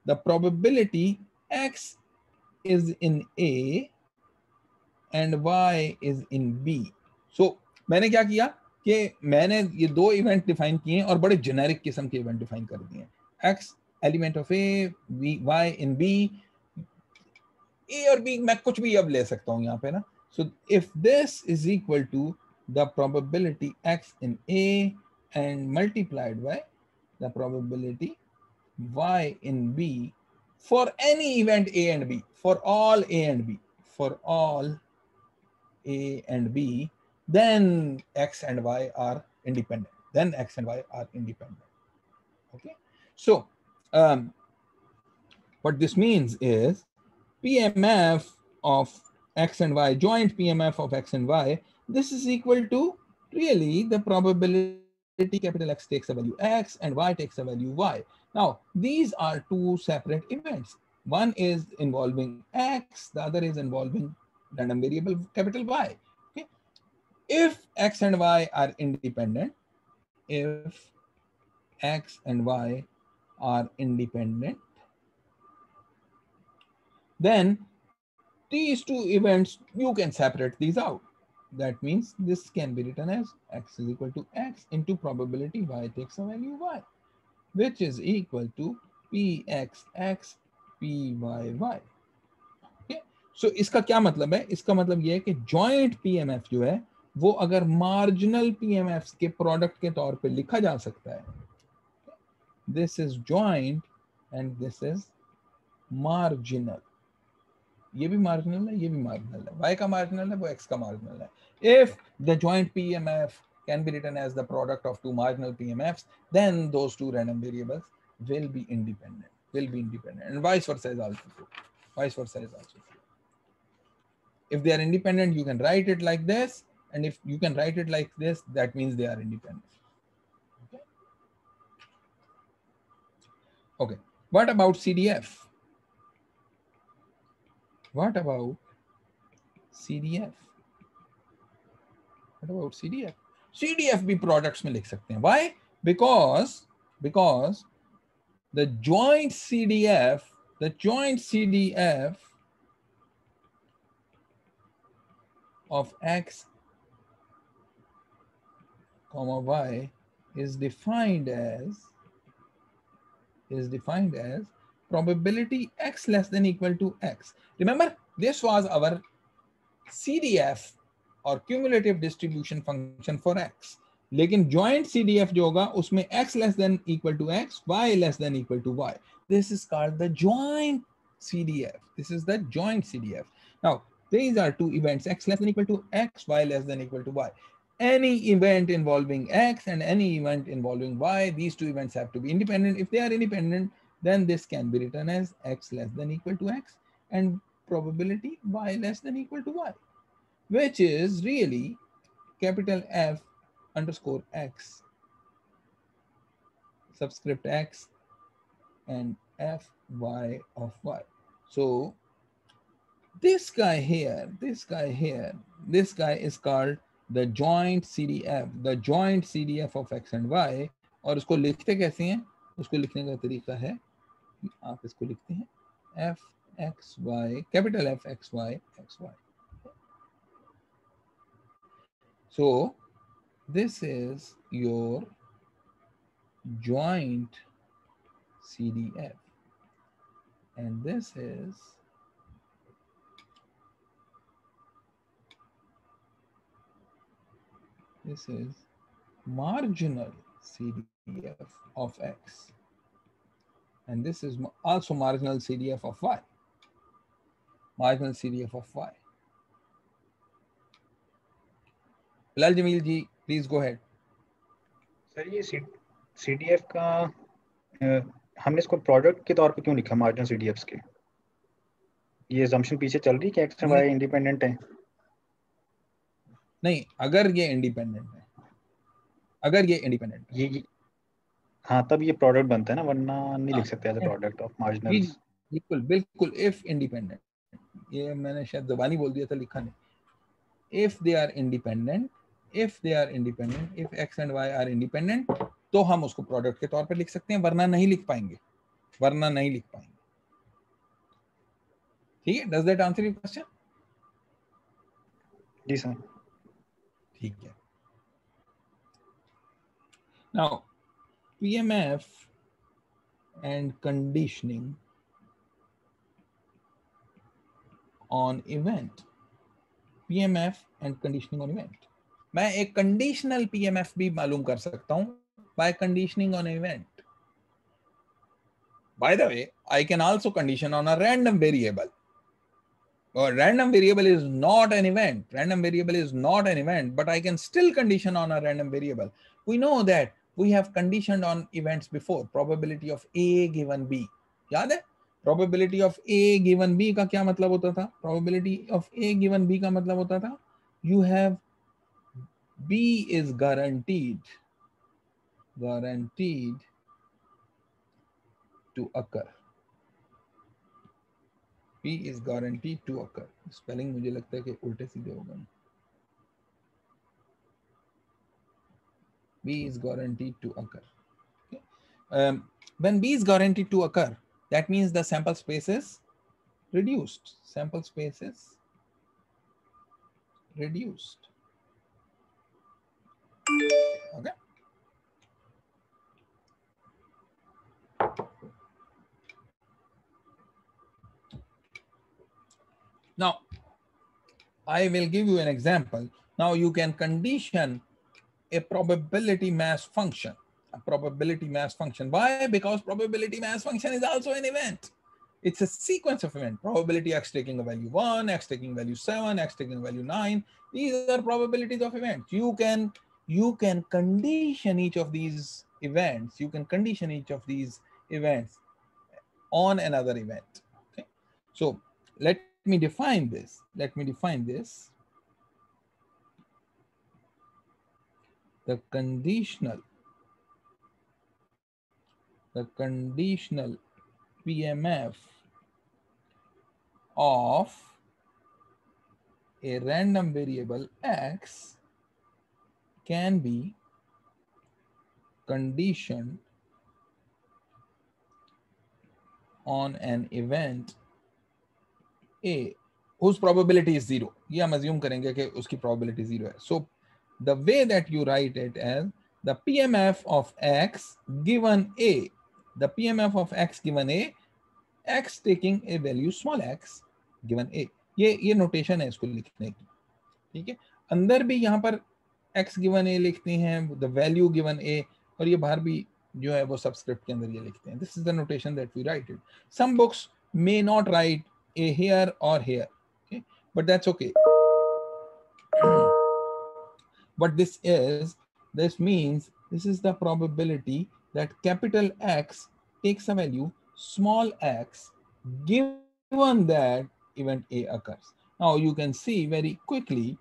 The probability X is in A and Y is in B. So मैंने क्या किया कि मैंने ये दो इवेंट डिफाइन किए और बड़े जेनेरिक किस्म के इवेंट डिफाइन कर दिए. X element of A, Y in B. A और B मैं कुछ भी अब ले सकता हूँ यहाँ पे ना. So if this is equal to the probability X in A and multiplied by the probability Y in B for any event A and B, for all A and B, for all A and B, then X and Y are independent. Then X and Y are independent. Okay. So what this means is PMF of X and Y, joint PMF of X and Y, this is equal to really the probability capital X takes a value X and Y takes a value Y. Now, these are two separate events. One is involving X, the other is involving random variable capital Y. Okay. If X and Y are independent, if X and Y are independent, then these two events, you can separate these out. That means this can be written as X is equal to X into probability Y takes a value Y, which is equal to PXX PYY. Okay? So इसका क्या मतलब है? इसका मतलब ये है कि joint PMF जो है वो अगर marginal PMF के product के तौर पे लिखा जा सकता है. This is joint and this is marginal. ये भी marginal है, ये भी marginal है. Y का marginal है, वो X का marginal है. If the joint PMF can be written as the product of two marginal PMFs, then those two random variables will be independent. And vice versa is also true. If they are independent, you can write it like this. And if you can write it like this, that means they are independent. Okay. Okay. What about CDF? What about CDF? What about CDF? CDF भी products में लिख सकते हैं. Why? Because the joint CDF of X comma Y is defined as probability X less than equal to X. Remember, this was our CDF or cumulative distribution function for X. लेकिन joint CDF जो होगा उसमें X less than equal to X, Y less than equal to Y. This is called the joint CDF. This is the joint CDF. Now, these are two events, X less than equal to X, Y less than equal to Y. Any event involving X and any event involving Y, these two events have to be independent. If they are independent, then this can be written as X less than equal to X and probability Y less than equal to Y, which is really capital F underscore X subscript X and Fy of Y. So this guy here is called the joint CDF of X and Y. और उसको लिखते कैसे हैं? उसको लिखने का तरीका है आप इसको लिखते हैं Fxy, capital Fxy xy. So this is your joint CDF, and this is marginal CDF of X, and this is also marginal CDF of Y. Marginal CDF of Y. Bilal Jamil ji, please go ahead. Sir ये CDF का हमने इसको product के तौर पे क्यों लिखा marginal CDFs के? ये assumption पीछे चल रही है कि X और Y इंडिपेंडेंट है? नहीं, अगर ये इंडिपेंडेंट है, ये हाँ तब ये प्रोडक्ट बनता है ना, वरना नहीं लिख सकते एज अ प्रोडक्ट ऑफ मार्जिनल्स. बिल्कुल इफ इंडिपेंडेंट, ये मैंने शायद ज़बानी बोल दिया था, लिखा नहीं. If they are independent, if X and Y are independent, तो हम उसको प्रोडक्ट के तौर पर लिख सकते हैं, वरना नहीं लिख पाएंगे. ठीक है? Does that answer your question? जी सर. ठीक है. Now PMF and conditioning on event. PMF and conditioning on event. मैं एक conditional PMF भी मालूम कर सकता हूं by conditioning on event. By the way, I can also condition on a random variable. Or random variable is not an event. But I can still condition on a random variable. We know that we have conditioned on events before. Probability of A given B. याद है? Probability of A given B का क्या मतलब होता था? Probability of A given B का मतलब होता था you have B is guaranteed to occur. P is guaranteed to occur. Spelling मुझे लगता है कि उल्टे सीधे हो गए. B is guaranteed to occur. Okay. When B is guaranteed to occur, that means the sample space is reduced. Okay. Now, I will give you an example. Now you can condition a probability mass function. Why? Because probability mass function is also an event. It's a sequence of events. Probability X taking a value 1, X taking a value 7, X taking a value 9. These are probabilities of events. You can condition each of these events. On another event. Okay. So let me define this. the conditional PMF of a random variable x can be conditioned on an event A whose probability is 0. ये हम assume करेंगे कि उसकी probability 0 है. So the way that you write it as the PMF of x given A, the PMF of x given A, x taking a value small x given A. ये notation है इसको लिखने की, ठीक है. अंदर भी यहाँ पर x given A लिखते हैं, the value given A, और ये बाहर भी जो है वो subscript के अंदर ये लिखते हैं. This is the notation that we write it. Some books may not write A here or here, okay, but that's okay. What this means this is the probability that capital X takes a value small x given that event A occurs. Now you can see very quickly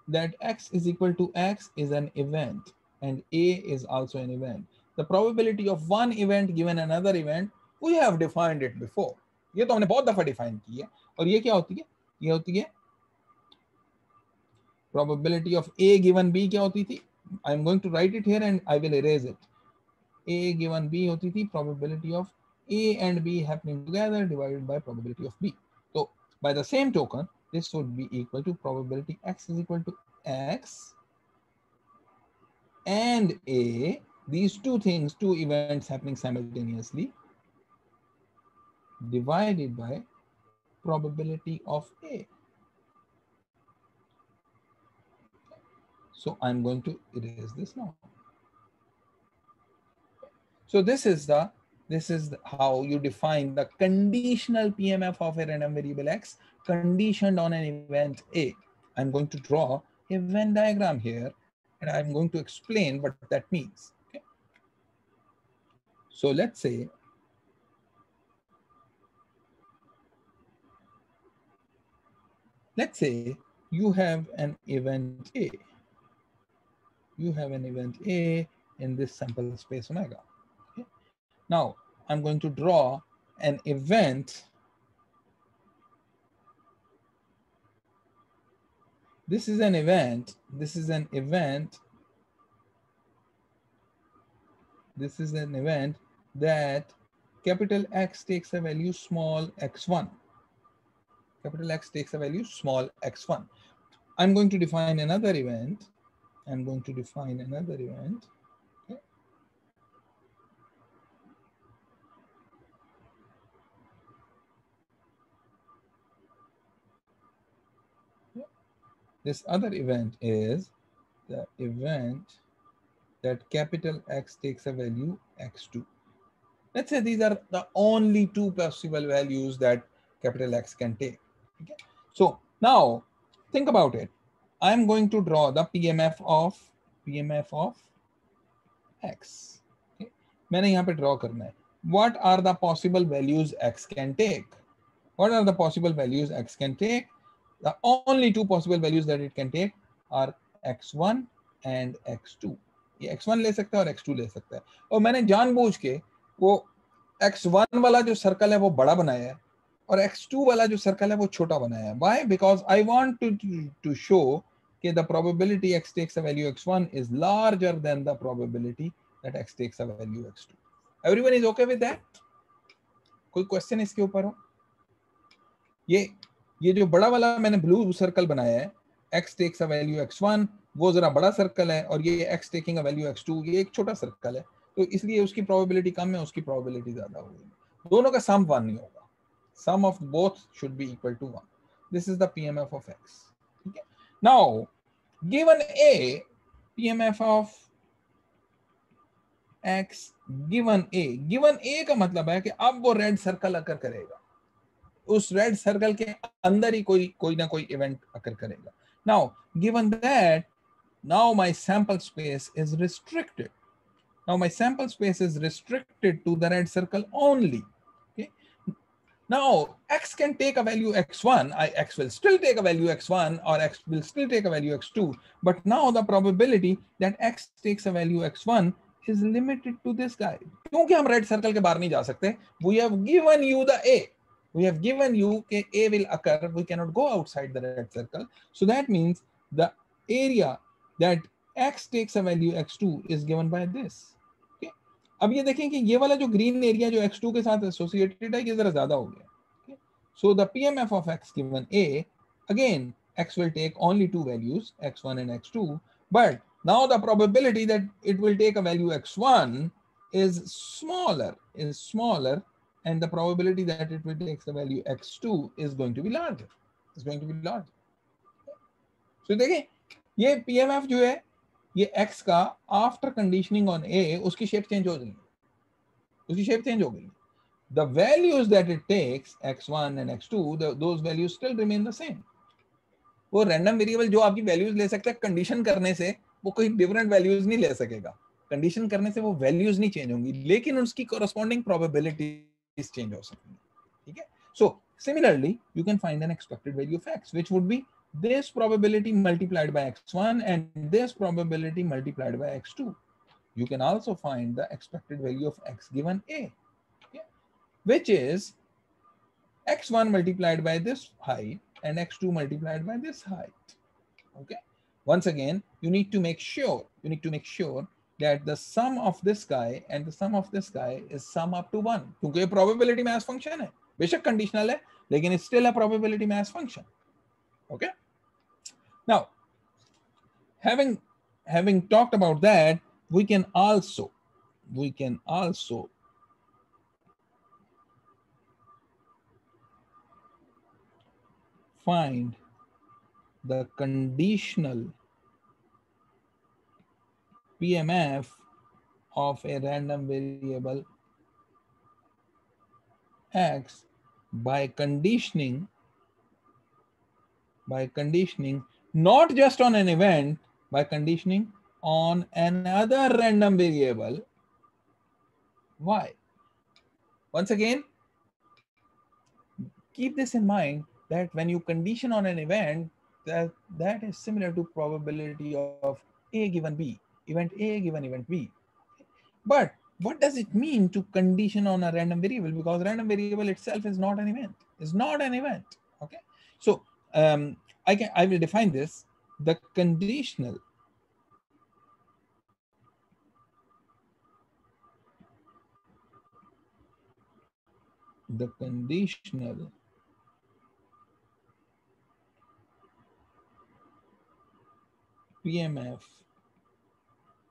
that x is equal to x is an event and A is also an event. The probability of one event given another event, we have defined it before. ये तो हमने बहुत दफा define की है. और ये क्या होती है? ये होती है probability of A given B. क्या होती थी? I am going to write it here and I will erase it. A given B होती थी probability of A and B happening together divided by probability of B. So by the same token, this would be equal to probability x is equal to x and A, these two things, two events happening simultaneously, divided by probability of A. So I'm going to erase this now. So this is how you define the conditional PMF of a random variable x conditioned on an event A. I'm going to draw a Venn diagram here and I'm going to explain what that means. Okay. So let's say you have an event A. You have an event A in this sample space omega. Okay. Now I'm going to draw an event. This is an event. This is an event that capital X takes a value small x1. Capital X takes a value small x1. I'm going to define another event. Okay. This other event is the event that capital X takes a value x2. Let's say these are the only two possible values that capital X can take. Okay. So now think about it. I'm going to draw the PMF of X. Okay. मैंने यहाँ पे draw करना है. What are the possible values X can take? What are the possible values X can take? The only two possible values that it can take are x1 and x2. ये x1 ले सकता है और x2 ले सकता है. और मैंने जानबूझ के वो x1 वाला जो सर्कल है वो बड़ा बनाया है और x2 वाला जो सर्कल है वो छोटा बनाया है. Why? Because I want to show that the probability x takes a value x1 is larger than the probability that x takes a value x2. Everyone is okay with that? कोई question इसके ऊपर हो? ये जो बड़ा वाला मैंने blue circle बनाया है, x takes a value x1, वो जरा बड़ा सर्कल है, और ये x taking a value x2, ये एक छोटा सर्कल है, तो इसलिए उसकी प्रोबेबिलिटी कम है, उसकी प्रोबेबिलिटी ज्यादा होगी. दोनों का सम 1 नहीं होगा. Sum of both should be equal to 1. This is the PMF of x. Okay. Now, given A, PMF of x given A का मतलब है कि अब वो रेड सर्कल अकर करेगा. उस रेड सर्कल के अंदर ही कोई ना कोई इवेंट अकर करेगा. Now, given that, now my sample space is restricted. To the red circle only. Okay. Now, x can take a value x1, x will still take a value x1, or x will still take a value x2. But now the probability that x takes a value x1 is limited to this guy. क्योंकि हम red circle के बाहर नहीं जा सकते. We have given you the A. We have given you that A will occur. We cannot go outside the red circle. So that means the area that x takes a value x2 is given by this. अब ये देखें कि ये वाला जो green area जो x2 के साथ एसोसिएटेड है ये जरा ज्यादा हो गया. So the PMF of x given A, again x will take only two values, x1 and x2, but now the probability that it will take a value x1 is smaller, and the probability that it will take the value x2 is going to be larger. It's going to be larger. So देखिए ये PMF जो है ये x का after conditioning on a उसकी shape change हो गई, the values that it takes x1 and x2 those values still remain the same. वो रैंडम वेरिएबल जो आपकी वैल्यूज ले सकता है कंडीशन करने से वो कोई डिफरेंट वैल्यूज नहीं ले सकेगा, कंडीशन करने से वो वैल्यूज नहीं चेंज होंगी लेकिन उसकी कॉरस्पॉन्डिंग प्रोबेबिलिटीज चेंज हो सकती हैं. ठीक है. So similarly you can find N expected value of x which would be this probability multiplied by x1 and this probability multiplied by x2. You can also find the expected value of x given a, which is x1 multiplied by this height and x2 multiplied by this height. Okay. Once again, you need to make sure that the sum of this guy and the sum of this guy is sum up to 1. क्योंकि ये probability mass function है, बेशक conditional है, लेकिन it's still a probability mass function. Okay. Now, having talked about that, we can also find the conditional PMF of a random variable x by conditioning not just on an event, by conditioning on another random variable y. Once again, keep this in mind that when you condition on an event, that is similar to probability of A given B, event A given event B. But what does it mean to condition on a random variable? Because random variable itself is not an event. Okay. So I will define this. The conditional PMF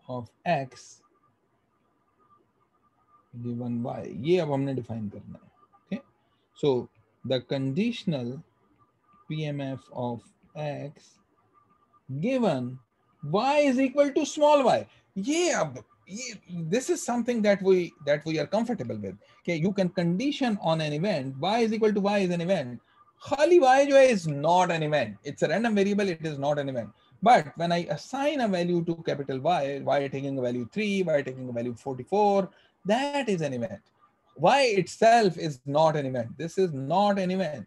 of x given y, ये अब हमने define करना है. Okay. So the conditional PMF of x given y is equal to small y. This is something that we are comfortable with. Okay, you can condition on an event y is equal to y is an event. Khali y जो है is not an event. It's a random variable. It is not an event. But when I assign a value to capital Y taking a value 3, Y taking a value 44, that is an event. Y itself is not an event. This is not an event.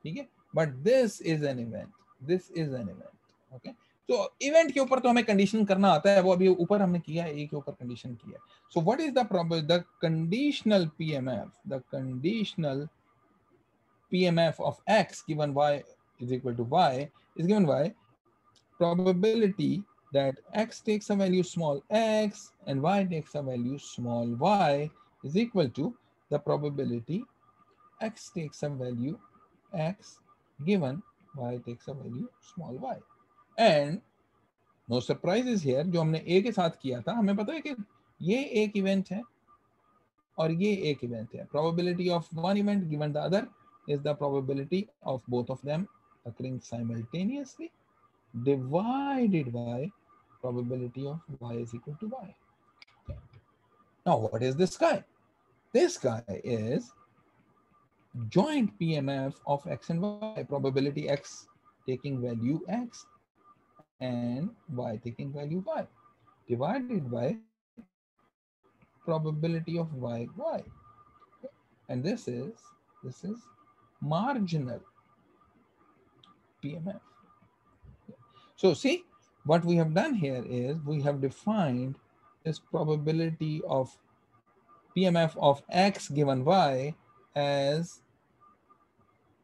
Okay? But this is an event. Okay? So event के ऊपर तो हमें condition करना आता है, वो अभी ऊपर हमने किया है, A के ऊपर condition किया है. So what is the conditional PMF? The conditional PMF of x given y is equal to y is given by probability that x takes a value small x and y takes a value small y is equal to the probability x takes a value x given y takes a value small y. And no surprises here, जो हमने a के साथ किया था, हमें पता है कि ये एक event है और ये एक event है. Probability of one event given the other is the probability of both of them occurring simultaneously divided by probability of y is equal to y. Okay. Now, what is this guy? This guy is joint PMF of x and y, probability x taking value x and y taking value y, divided by probability of y. and this is marginal PMF. So see, what we have done here is we have defined this probability of PMF of X given Y as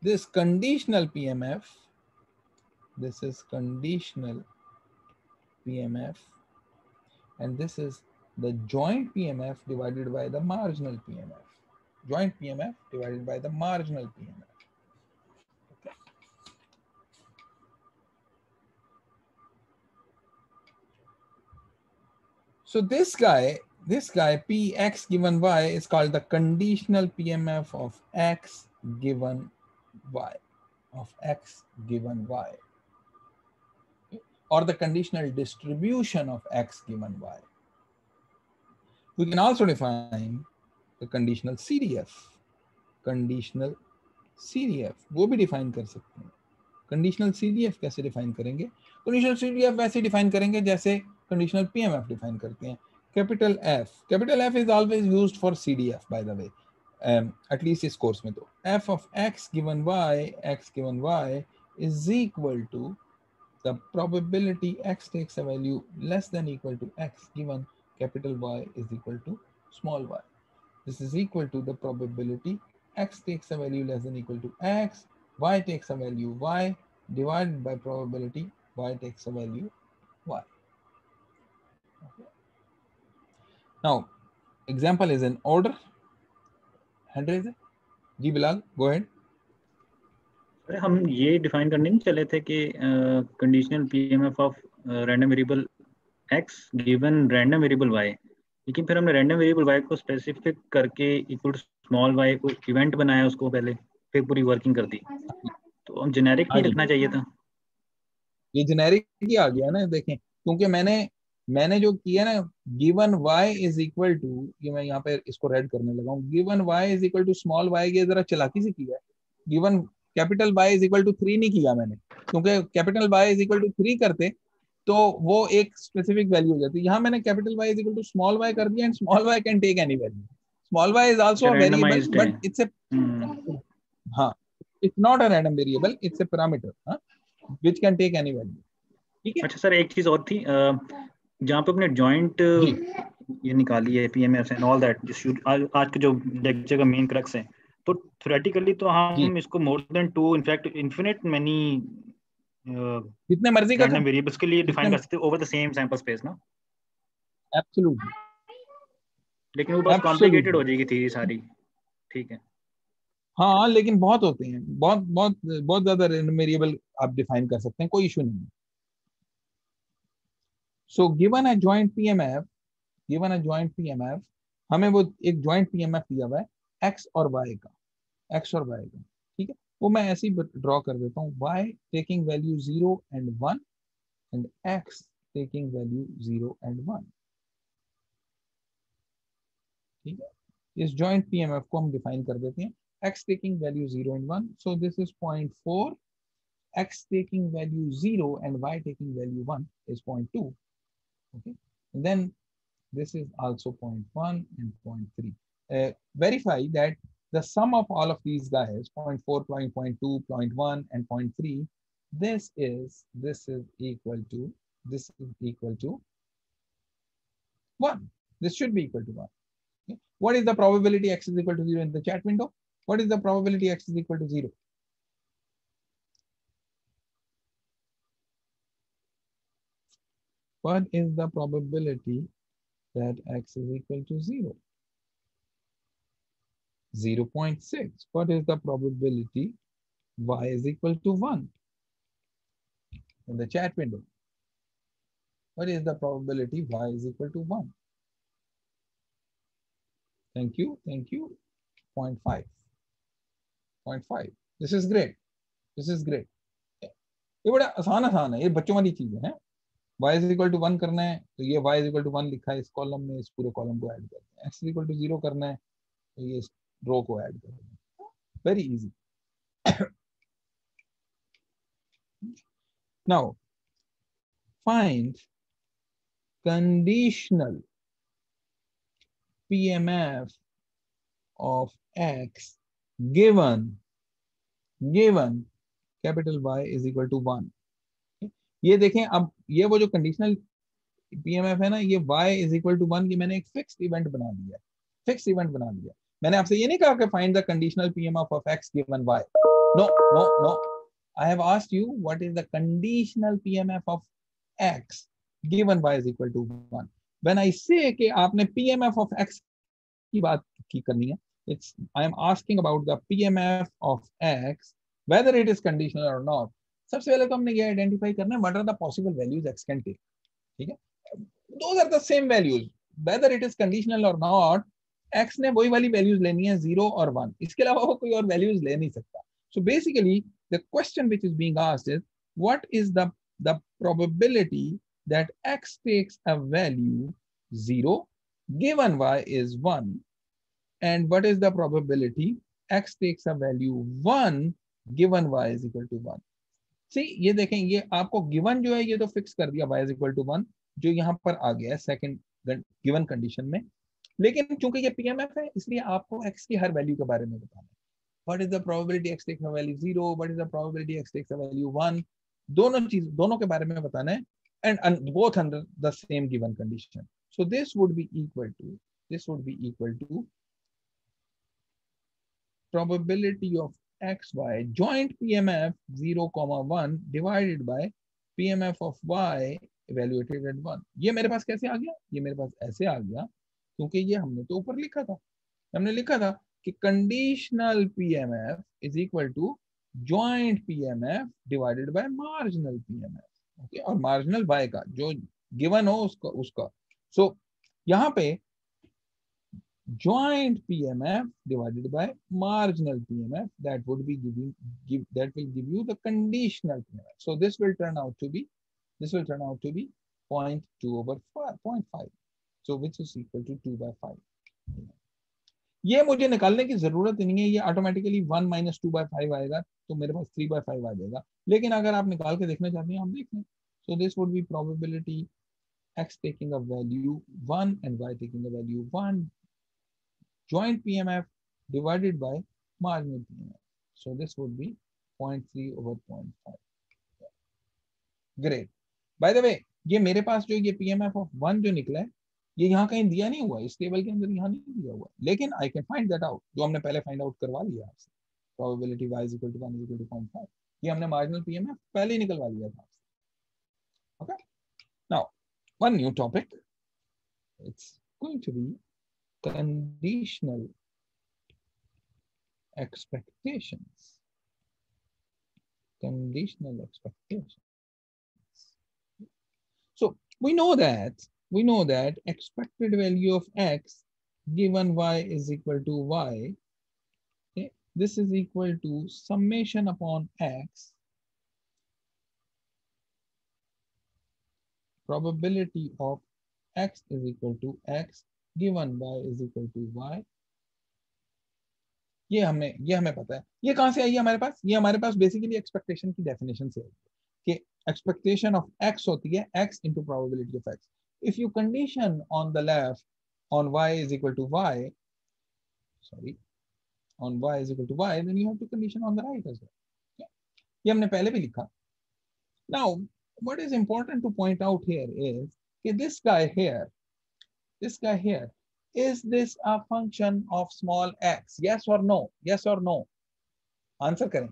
this conditional PMF. This is conditional PMF, and this is the joint PMF divided by the marginal PMF. Joint PMF divided by the marginal PMF. Okay. So this guy Px given Y is called the conditional PMF of X given Y, or the conditional distribution of X given Y. We can also define the conditional CDF. वो भी define कर सकते हैं. Conditional CDF कैसे define करेंगे? Conditional CDF वैसे define करेंगे जैसे कंडीशनल PMF डिफाइन करते हैं. Capital F is always used for CDF, by the way, at least इस कोर्स में. तो f of X given Y is equal to the probability X takes a value less than equal to X given capital Y is equal to small y. This is equal to the probability X takes a value less than equal to X, Y takes a value Y, divided by probability Y takes a value Y. Okay. Now, example is in order. Hand raise. Ji Bilal, go ahead. अरे हम ये define करने नहीं चले थे कि conditional PMF of random variable X given random variable Y, लेकिन फिर हमने रैंडम वेरिएबल वाई को स्पेसिफिक करके इक्वल टू स्मॉल वाई को इवेंट बनाया उसको पहले, फिर पूरी वर्किंग कर दी. तो हम जेनेरिक नहीं रखना चाहिए था. ये जेनेरिक ही आ गया ना, देखें, क्योंकि मैंने जो किया ना, given y is equal to, ये मैं यहाँ पे इसको रेड करने लगा हूँ, given y is equal to small y, ये जरा चालाकी से किया है. Given capital Y is equal to 3 नहीं किया मैंने, क्योंकि capital Y is equal to 3 करते तो वो एक स्पेसिफिक वैल्यू हो जाती. यहाँ मैंने capital Y is equal to small y कर दिया, and small y can take any value. Small y is also a variable, but it's a हाँ, it's not a random variable, it's a parameter which can take any value. ठीक है. अच्छा sir, एक चीज और थी, जहाँ पे अपने जॉइंट ये निकाली है पीएमएफ एंड ऑल दैट, आज के जो लेक्चर का मेन क्रक्स है, तो थ्योरेटिकली तो हम इसको more than 2, in fact infinite many जितने मर्जी का रैंडम वेरिएबल्स के लिए डिफाइन कर सकते हैं over the same sample space ना. एब्सोल्युटली. लेकिन वो बस कॉम्प्लिकेटेड हो जाएगी थ्योरी सारी. ठीक है. हाँ, लेकिन बहुत होते हैं, बहुत ज्यादा रैंडम वेरिएबल आप डिफाइन कर सकते हैं, कोई इशू नहीं है. So given a joint PMF, हमें वो एक जॉइंट पीएमएफ दिया हुआ है एक्स और वाई का. ठीक है, वो मैं ऐसे ही ड्रॉ कर देता हूँ. y taking value 0 and 1 and x taking value 0 and 1. ठीक है, इस जॉइंट पीएमएफ को हम डिफाइन कर देते हैं. x taking value 0 and 1, so this is 0.4. x taking value 0 and y taking value 1 is 0.2. Okay, and then this is also 0.1 and 0.3. Verify that the sum of all of these guys, 0.4, 0.2, 0.1 and 0.3, this is equal to 1. This should be equal to 1. Okay. What is the probability x is equal to 0 in the chat window? What is the probability x is equal to 0? What is the probability that x is equal to 0? 0.6. What is the probability y is equal to 1? In the chat window. What is the probability y is equal to 1? Thank you. 0.5. 0.5. This is great. ये बड़ा आसान है, ये बच्चों वाली चीजें हैं. y is equal to 1 करना है तो ये y is equal to 1 लिखा है इस कॉलम में, इस पूरे कॉलम को ऐड करते हैं. x is equal to 0 करना है तो ये इस रो को ऐड करते हैं. Very easy. Now find conditional PMF of x given capital Y is equal to 1. ये देखें, अब ये वो जो कंडीशनल पीएमएफ है ना, ये y इज इक्वल टू 1 की मैंने एक फिक्स्ड इवेंट बना दिया, फिक्स्ड इवेंट बना दिया। मैंने आपसे ये नहीं कहा कि find the conditional PMF of x given y। No no no, I have asked you what is the conditional PMF of x given y is equal to 1। When I say कि आपने पीएमएफ ऑफ x की बात की करनी है, it's I am asking about the PMF of x whether it is conditional or not। सबसे पहले तो हमने ये आइडेंटिफाई करना है what are the possible values x can take. ठीक है, those are the same values whether it is conditional or not। x ने वही वाली वैल्यूज लेनी है 0 और 1, इसके अलावा वो कोई और वैल्यूज ले नहीं सकता। so basically the question which is being asked is what is the probability that x takes a value 0 given y is 1 and what is the probability x takes a value 1 given y is equal to 1। See, ये देखें, ये आपको given जो है ये तो fix कर दिया y is equal to 1 जो यहाँ पर आ गया है सेकंड गिवन कंडीशन में, लेकिन चूंकि ये पीएमएफ है इसलिए आपको x की हर वैल्यू के बारे में बताना है। What is the probability x takes a value 0, what is the probability x takes a value 1, दोनों के बारे में बताना है, and both under the same given condition. So this would be equal to probability of xy joint PMF 0,1 divided by PMF of y evaluated at 1। ये मेरे पास कैसे आ गया? ये मेरे पास ऐसे आ गया क्योंकि ये हमने तो ऊपर लिखा था, हमने लिखा था कि conditional PMF is equal to joint PMF divided by marginal PMF। Okay, और मार्जिनल y का जो गिवन हो उसका। सो यहाँ पे joint PMF divided by marginal PMF, that will give you the conditional PMF। So this will turn out to be 0.2 over 0.5, so which is equal to 2 by 5। ये मुझे निकालने की जरूरत नहीं है, ये ऑटोमेटिकली 1 minus 2 by 5 आएगा तो मेरे पास 3 by 5 आ जाएगा, लेकिन अगर आप निकाल के देखना चाहते हैं आप देख लें। So this would be probability x taking a value 1 and y taking a value 1 joint PMF divided by marginal PMF। So this would be 0.3 over 0.5। Great। By the way, ये मेरे पास जो ये PMF of 1 जो निकला है ये यहाँ कहीं दिया नहीं हुआ, इस टेबल के अंदर यहाँ नहीं दिया हुआ, लेकिन I can find that out, जो हमने पहले फाइंड आउट करवा लिया आपसे। Probability y is equal to 1 is equal to 0.5, ये हमने marginal PMF पहले ही निकलवा लिया था आपसे। Okay, now one new topic, it's going to be conditional expectations। So we know that expected value of x given y is equal to y, okay? This is equal to summation upon x probability of x is equal to x given y is equal to y। ये हमें पता है। ये कहां से आई है हमारे पास? ये हमारे पास बेसिकली एक्सपेक्टेशन की डेफिनेशन से आई है कि एक्सपेक्टेशन ऑफ x होती है x into probability of x। if you condition on the left on y is equal to y, on y is equal to y, then you have to condition on the right as well। okay? ये हमने पहले भी लिखा। now what is important to point out here is that this guy here, is this a function of small x? Yes or no? Yes or no? Answer करें,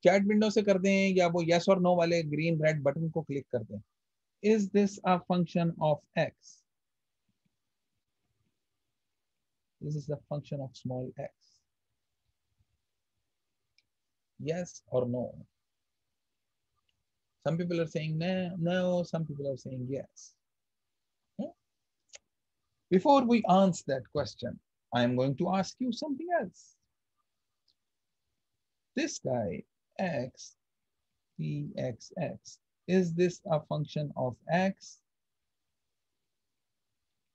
chat window से कर दें या वो yes or no वाले green red button को click कर दें। Is this a function of x? This is a function of small x. Yes or no? Some people are saying no, some people are saying yes. Before we answer that question, I am going to ask you something else. This guy, x, pxx, is this a function of x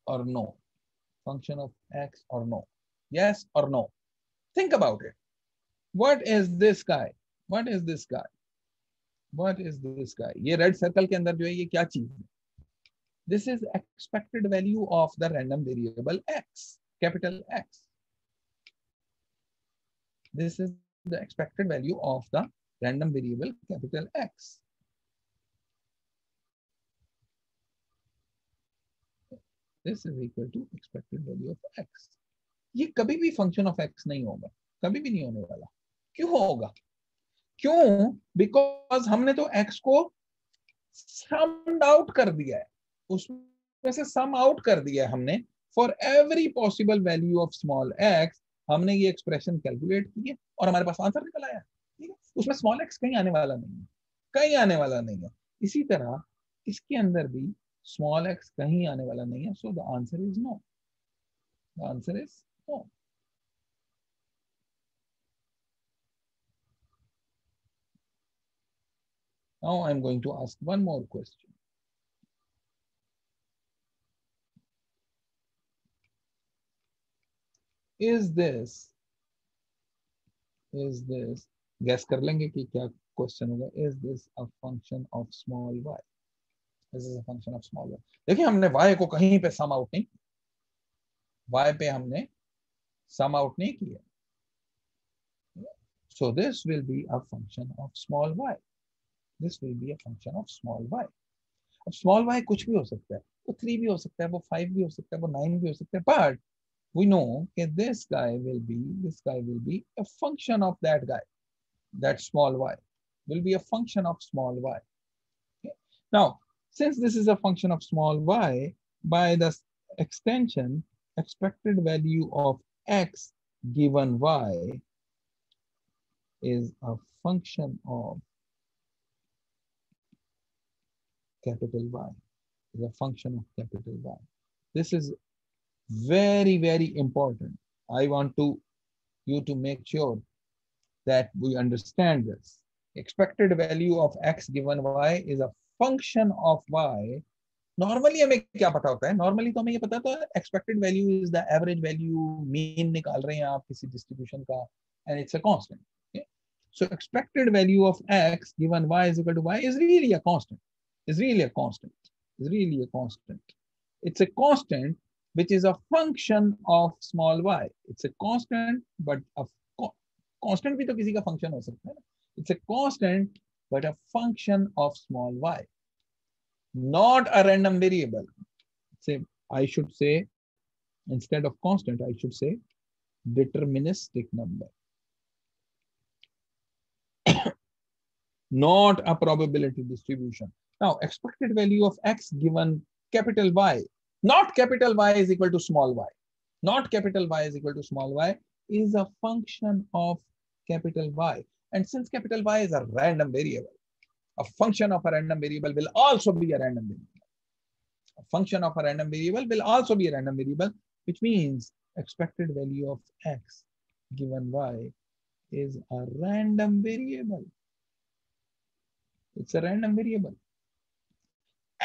or no? Function of x or no? Yes or no? Think about it. What is this guy? What is this guy? What is this guy? ये red circle के अंदर जो है ये क्या चीज है? This is expected value of the random variable x, capital X. This is the expected value of the random variable capital X. This is equal to expected value of x. ये कभी भी फंक्शन ऑफ x नहीं होगा, कभी भी नहीं होने वाला. क्यों होगा? क्यों? बिकॉज हमने तो x को समड आउट कर दिया है, उसमें से सम आउट कर दिया है हमने. For every possible value of small x हमने ये एक्सप्रेशन कैलकुलेट की है और हमारे पास आंसर निकल आया. ठीक है, उसमें स्मॉल x कहीं आने वाला नहीं है, कहीं आने वाला नहीं है. इसी तरह इसके अंदर भी स्मॉल x कहीं आने वाला नहीं है. So the answer is no. The answer is no. Now I'm going to ask one more question. Is this guess कर लेंगे कि क्या क्वेश्चन होगा. Is this a function of small y? This is a function of small y. देखिए हमने y को कहीं पे सम आउट नहीं, y पे हमने सम आउट नहीं किया. So this will be a function of small y. This will be a function of small y. अब small y कुछ भी हो सकता है, वो 3 भी हो सकता है, वो 5 भी हो सकता है, वो 9 भी हो सकता है. But we know that this guy will be a function of that guy. That small y will be a function of small y. Okay? Now, since this is a function of small y, by the extension, expected value of x given y is a function of capital Y. Is a function of capital Y. This is very, very important. I want you to make sure that we understand this. Expected value of x given y is a function of y. Normally हमें क्या पता होता है? Normally तो हमें ये पता था expected value is the average value, mean निकाल रहे हैं आप किसी distribution का, and it's a constant. Okay? So expected value of x given y is equal to y is really a constant. Is really a constant. Is really a constant. It's a constant which is a function of small y. It's a constant, but a constant भी तो किसी का function हो सकता है ना. It's a constant, but a function of small y. Not a random variable. Say, I should say, instead of constant, I should say deterministic number. Not a probability distribution. Now, expected value of x given capital Y, not capital Y is equal to small y. Not capital Y is equal to small y is a function of capital Y. And since capital Y is a random variable, a function of a random variable will also be a random variable. A function of a random variable will also be a random variable, which means expected value of x given y is a random variable. It's a random variable.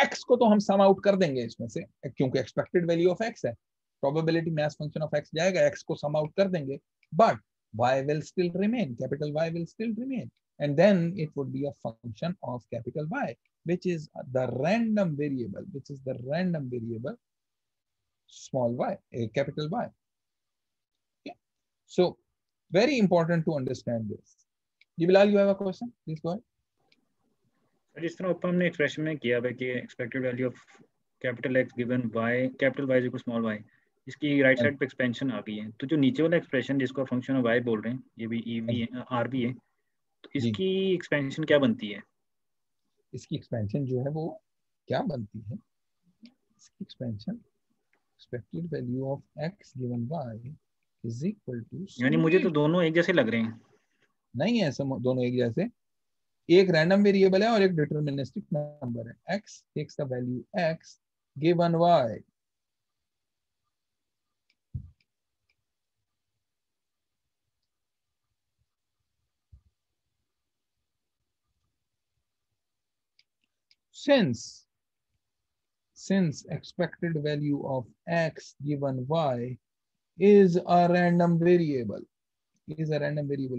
x को तो हम सम out कर देंगे इसमें से, क्योंकि expected value of x है. Probability mass function of x जाएगा, x को सम आउट कर देंगे, but y will still remain, capital Y will still remain, and then it would be a function of capital Y, which is the random variable, small y, capital Y. Okay? So very important to understand this. Bilal, you have a question? Please go ahead. जिस तरह ऊपर हमने expression में किया है कि expected value of capital x given y capital y equal small y, इसकी right side पे एक्सपेंशन आ गई है. तो जो नीचे वाला एक्सप्रेशन जिसको फंक्शन ऑफ y बोल रहे हैं, ये भी e भी है, r भी है, तो इसकी एक्सपेंशन क्या बनती है? इसकी एक्सपेंशन जो है वो क्या बनती है? इसकी expansion expected value of x given y is equal to, यानी मुझे तो दोनों एक जैसे लग रहे हैं. नहीं है ऐसे दोनों एक जैसे. एक रैंडम वेरिएबल है और एक डिटरमिनिस्टिक नंबर है. x takes the value x given y. Since expected value of x given y is a random variable,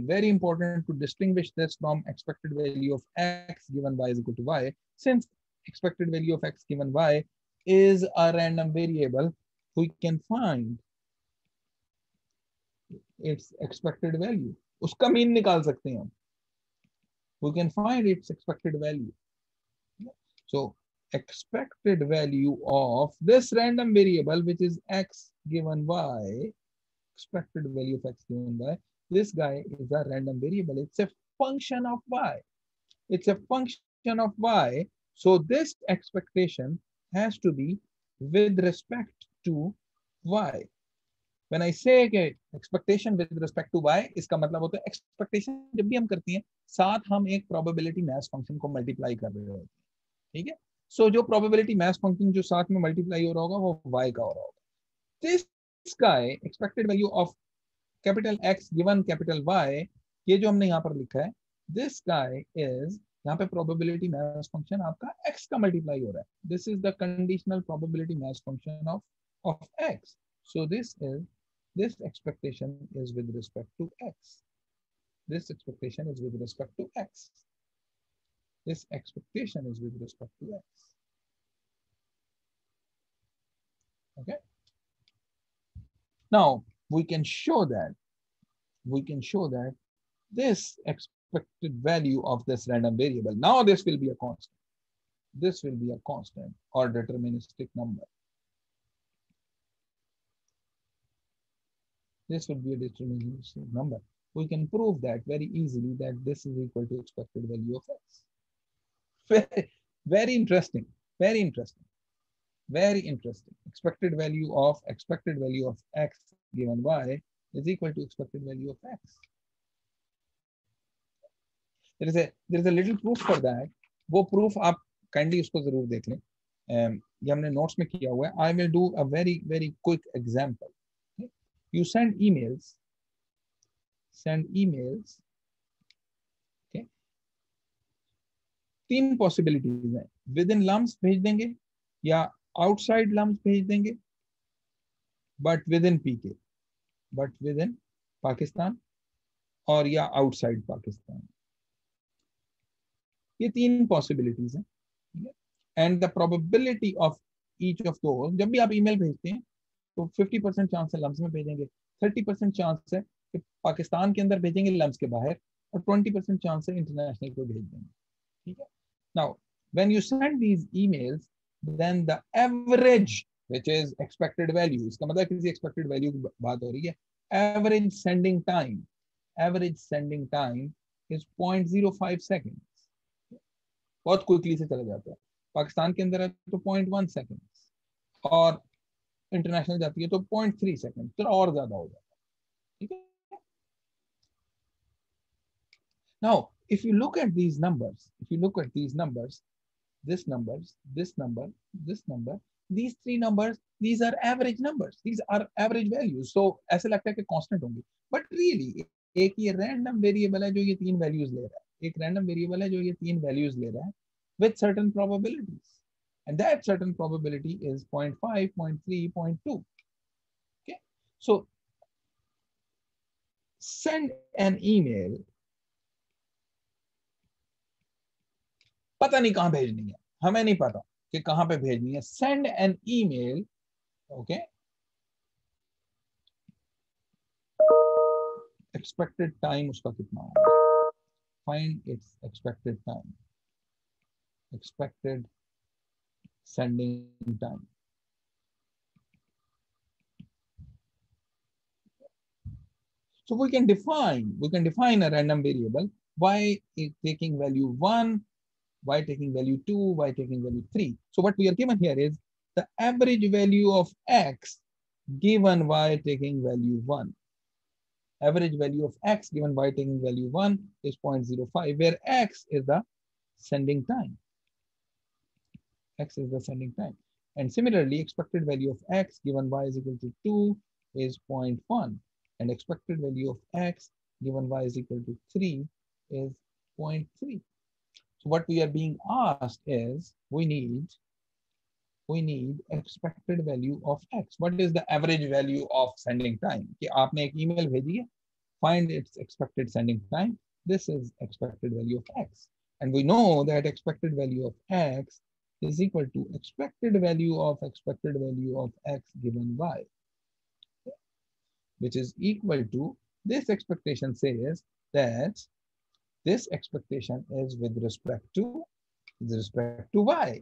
very important to distinguish this from expected value of x given y is equal to y. Since expected value of x given y is a random variable, we can find its expected value. उसका mean निकाल सकते हैं हम. We can find its expected value. So expected value of this random variable, which is x given y, expected value of x given y, this guy is a random variable. It's a function of y. It's a function of y. So this expectation has to be with respect to y. When I say expectation with respect to y, इसका मतलब होता है expectation जब भी हम करती हैं साथ हम एक probability mass function को multiply कर रहे होते हैं. ठीक है. So जो probability mass function जो साथ में multiply हो रहा होगा वो y का हो रहा होगा. This guy expected value of capital X given capital Y, ये जो हमने यहाँ पर लिखा है, this guy is, यहाँ पे probability mass function आपका x का multiply हो रहा है. This is the conditional probability mass function of x. So this expectation is with respect to x. This expectation is with respect to x. This expectation is with respect to x. Okay. Now we can show that this expected value of this random variable, now this will be a constant. This will be a constant or deterministic number. This would be a deterministic number. We can prove that very easily that this is equal to expected value of x. Very interesting. Very interesting. Very interesting. Expected value of x given y is equal to expected value of x. There is a little proof for that. वो proof आप kindly उसको जरूर देख लें. ये हमने notes में किया हुआ है. I will do a very quick example. Okay? You send emails. Okay? 3 possibilities हैं. Within lumps भेज देंगे या outside lumps भेज देंगे, but within PK, but within Pakistan और या outside Pakistan. ये 3 possibilities हैं. And the probability of each of those, जब भी आप email भेजते हैं तो 50% चांस है लम्स में भेजेंगे, 30% चांस है कि पाकिस्तान के अंदर भेजेंगे लम्स के बाहर, और 20% चांस है इंटरनेशनल को भेज देंगे. ठीक है. Now when you send these emails, then the average, which is expected value, इसका मतलब किसी expected value की बात हो रही है, average sending time is 0.05 seconds. बहुत क्विकली से चला जाता है. पाकिस्तान के अंदर है तो 0.1 seconds और इंटरनेशनल जाती है तो 0.3 seconds, तो और ज्यादा हो जाता है. ठीक है. Now if you look at these numbers, this number, these 3 numbers, these are average numbers, these are average values. So ऐसे लगता है कि constant होंगे, but really एक ये random variable है जो ये 3 values ले रहा है, एक random variable है जो ये 3 values ले रहा है with certain probabilities, and that certain probability is 0.5, 0.3, 0.2. Okay, so send an email, पता नहीं कहां भेजनी है, हमें नहीं पता कि कहां पे भेजनी है. Send an email. Okay, expected time उसका कितना होगा? Find its expected time, expected sending time. So we can define a random variable, y is taking value 1, y taking value 2, y taking value 3. So what we are given here is the average value of x given y taking value 1. Average value of x given y taking value 1 is 0.05, where x is the sending time. X is the sending time. And similarly, expected value of x given y is equal to 2 is 0.1. And expected value of x given y is equal to 3 is 0.3. So what we are being asked is we need expected value of x. What is the average value of sending time? कि आपने एक email भेजी है, find its expected sending time. This is expected value of x. And we know that expected value of x is equal to expected value of x given y, which is equal to, this expectation says that this expectation is with respect to y,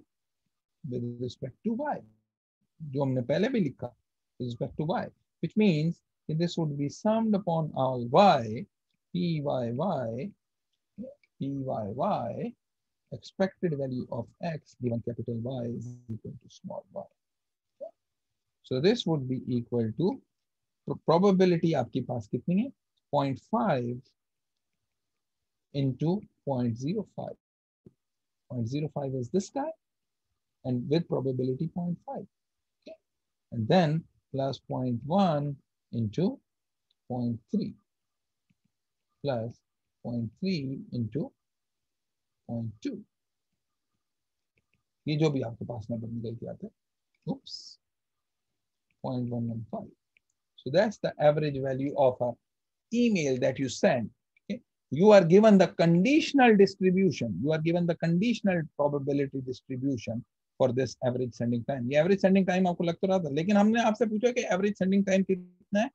with respect to y, जो हमने पहले भी लिखा, with respect to y, which means this would be summed upon all y, pyy, expected value of x given capital Y is equal to small y. So this would be equal to, probability आपके पास कितनी है, 0.5 into 0.05. 0.05 is this guy, and with probability 0.5. Okay. And then plus 0.1 into 0.3 plus 0.3 into 0.2. ये जो भी आपके पास number निकल के आता है, oops, 0.115. So that's the average value of a email that you send. Okay? You are given the conditional distribution. You are given the conditional probability distribution for this average sending time. ये average sending time आपको लग तो रहा था, लेकिन हमने आपसे पूछा कि average sending time कितना है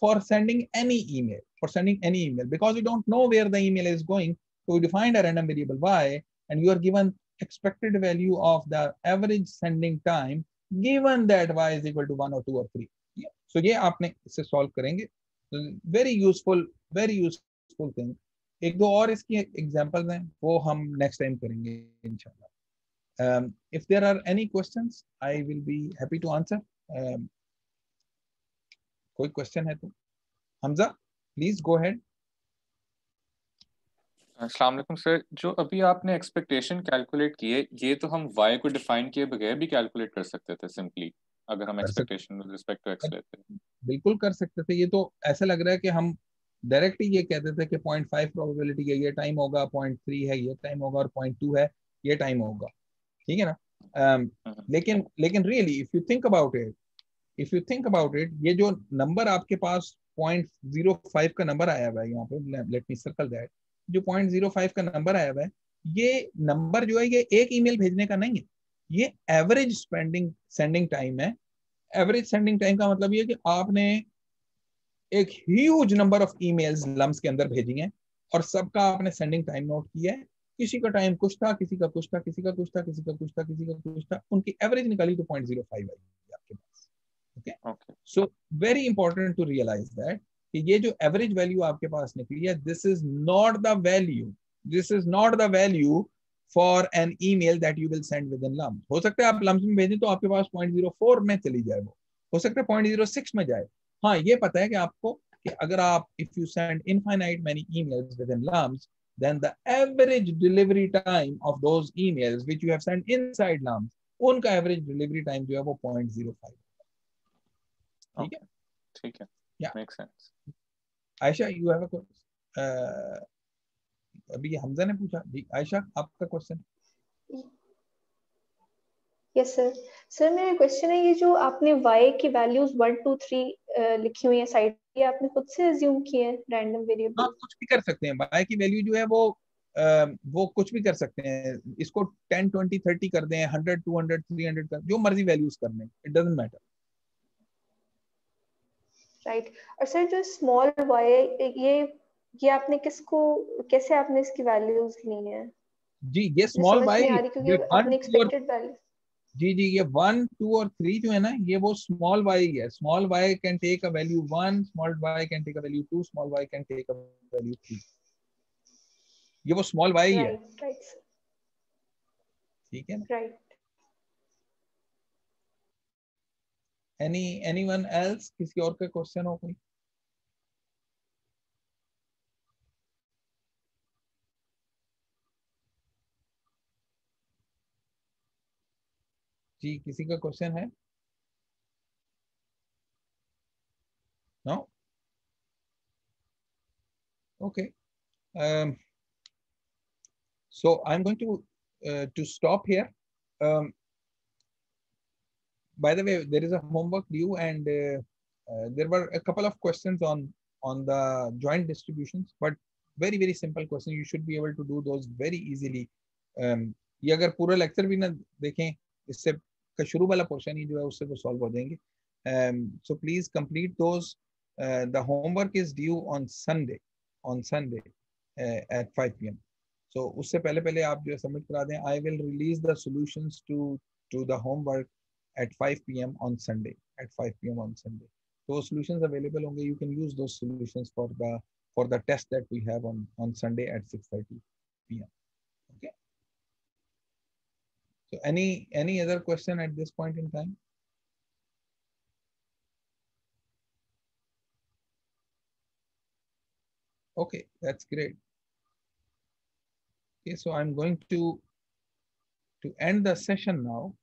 for sending any email. For sending any email, because we don't know where the email is going, so we defined a random variable y, and you are given expected value of the average sending time given that y is equal to 1 or 2 or 3. Yeah. So ये आपने इससे solve करेंगे. Very useful thing. एक दो और इसकी examples हैं, वो हम next time करेंगे इंशाल्लाह. If there are any questions, I will be happy to answer. कोई question है तो हमजा, please go ahead. अस्सलाम वालेकुम सर, जो अभी आपने एक्सपेक्टेशन कैलकुलेट की है, ये तो हम y को डिफाइन किए बगैर भी कैलकुलेट कर सकते थे सिंपली, अगर हम expectation with respect to x लेते हैं. बिल्कुल कर सकते थे. ये तो ऐसा लग रहा है कि हम डायरेक्ट ही ये कहते थे कि 0.5 प्रोबेबिलिटी है, ये टाइम होगा, 0.3 है, ये टाइम होगा, और 0.2 है, ये टाइम होगा. ठीक है ना. लेकिन really if you think about it, ये जो नंबर आपके पास 0.05 का नंबर आया हुआ है यहाँ पे, लेट मी सर्कल दैट, जो 0.05 का नंबर आया हुआ है, ये नंबर जो है ये एक ईमेल भेजने का नहीं है, ये एवरेज सेंडिंग टाइम है. एवरेज सेंडिंग टाइम का मतलब ये कि आपने एक ह्यूज नंबर ऑफ ईमेल्स लम्स के अंदर भेजी हैं और सबका आपने सेंडिंग टाइम नोट किया है. किसी का टाइम कुछ था, किसी का कुछ था, किसी का कुछ था, किसी का कुछ था, किसी का कुछ था, उनकी एवरेज निकाली तो 0.05 आई आपके पास. Okay. So very important to realise that कि ये जो एवरेज वैल्यू आपके पास निकली है, this is not the value for an email that you will send within लम्स. हो सकता है आप लम्स में भेजें तो आपके पास 0.04 में चली जाए, वो हो सकता है 0.06 में जाए. हाँ, ये पता है कि आपको कि अगर आप if you send infinite many emails within लम्स, then the average delivery time of those emails which you have sent inside LUMS, उनका average delivery time जो है वो 0.05. ठीक है? ठीक है. Yeah. Makes sense. Ayesha, you have a question? अभी हमजा ने पूछा. जी आयशा, आपका क्वेश्चन. Yes sir. सर मेरा क्वेश्चन है, ये जो आपने y की वैल्यूज 1 2 3 लिखी हुई है साइड, ये आपने खुद से अज्यूम किए हैं रैंडम वेरिएबल? आप कुछ भी कर सकते हैं. y की वैल्यू जो है वो कुछ भी कर सकते हैं. इसको 10 20 30 कर दें, 100 200 300 कर, जो मर्जी वैल्यूज कर लें, इट डजंट मैटर. राइट. और सर जो स्मॉल y है, ये आपने कैसे आपने इसकी वैल्यूज ली हैं? जी, ये स्मॉल y, क्योंकि आपने एक्सपेक्टेड वैल्यू. जी, ये 1 2 और 3 जो है ना, ये वो स्मॉल y है. Small y can take a value 1, small y can take a value 2, small y can take a value 3. ये वो स्मॉल y है. राइट. ठीक है ना. राइट. एनीवन एल्स, किसी और का क्वेश्चन हो कोई? जी, किसी का क्वेश्चन है? No? Okay. So I'm going to stop here. By the way, there is a homework due, and there were a couple of questions on the joint distributions, but very simple questions. You should be able to do those very easily ये अगर पूरा lecture भी ना देखें, इससे का शुरू वाला पोर्शन ही जो है उससे वो सॉल्व हो जाएंगे. So please complete those. The homework is due on Sunday at 5 p.m. So उससे पहले आप जो है सबमिट करा दें. I will release the solutions to the homework at 5 p.m. on Sunday. At 5 p.m. on Sunday. Those solutions available होंगे. You can use those solutions for the test that we have on Sunday at 6:30 p.m. Okay. So any other question at this point in time? Okay, that's great. Okay, so I'm going to end the session now.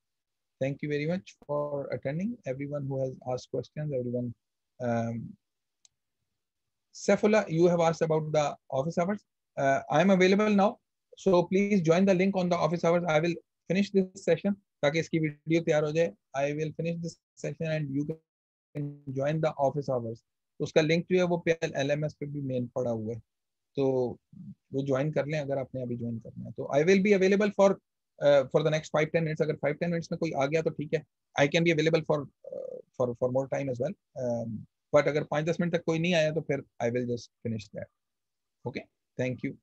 Thank you very much for attending. Everyone who has asked questions, everyone. Saifullah, you have asked about the office hours. I'm available now, so please join the link on the office hours. I will finish this session ताकि इसकी video तैयार हो जाए. I will finish this session and you can join the office hours. उसका link जो है वो LMS पे भी मेन पड़ा हुआ है, तो वो ज्वाइन कर लें अगर आपने अभी ज्वाइन करना है. तो I will be available for the next 5-10 minutes. अगर 5-10 मिनट्स में कोई आ गया तो ठीक है, I can be available for more time as well. But अगर 5-10 मिनट तक कोई नहीं आया तो फिर I will just finish that. Okay, thank you.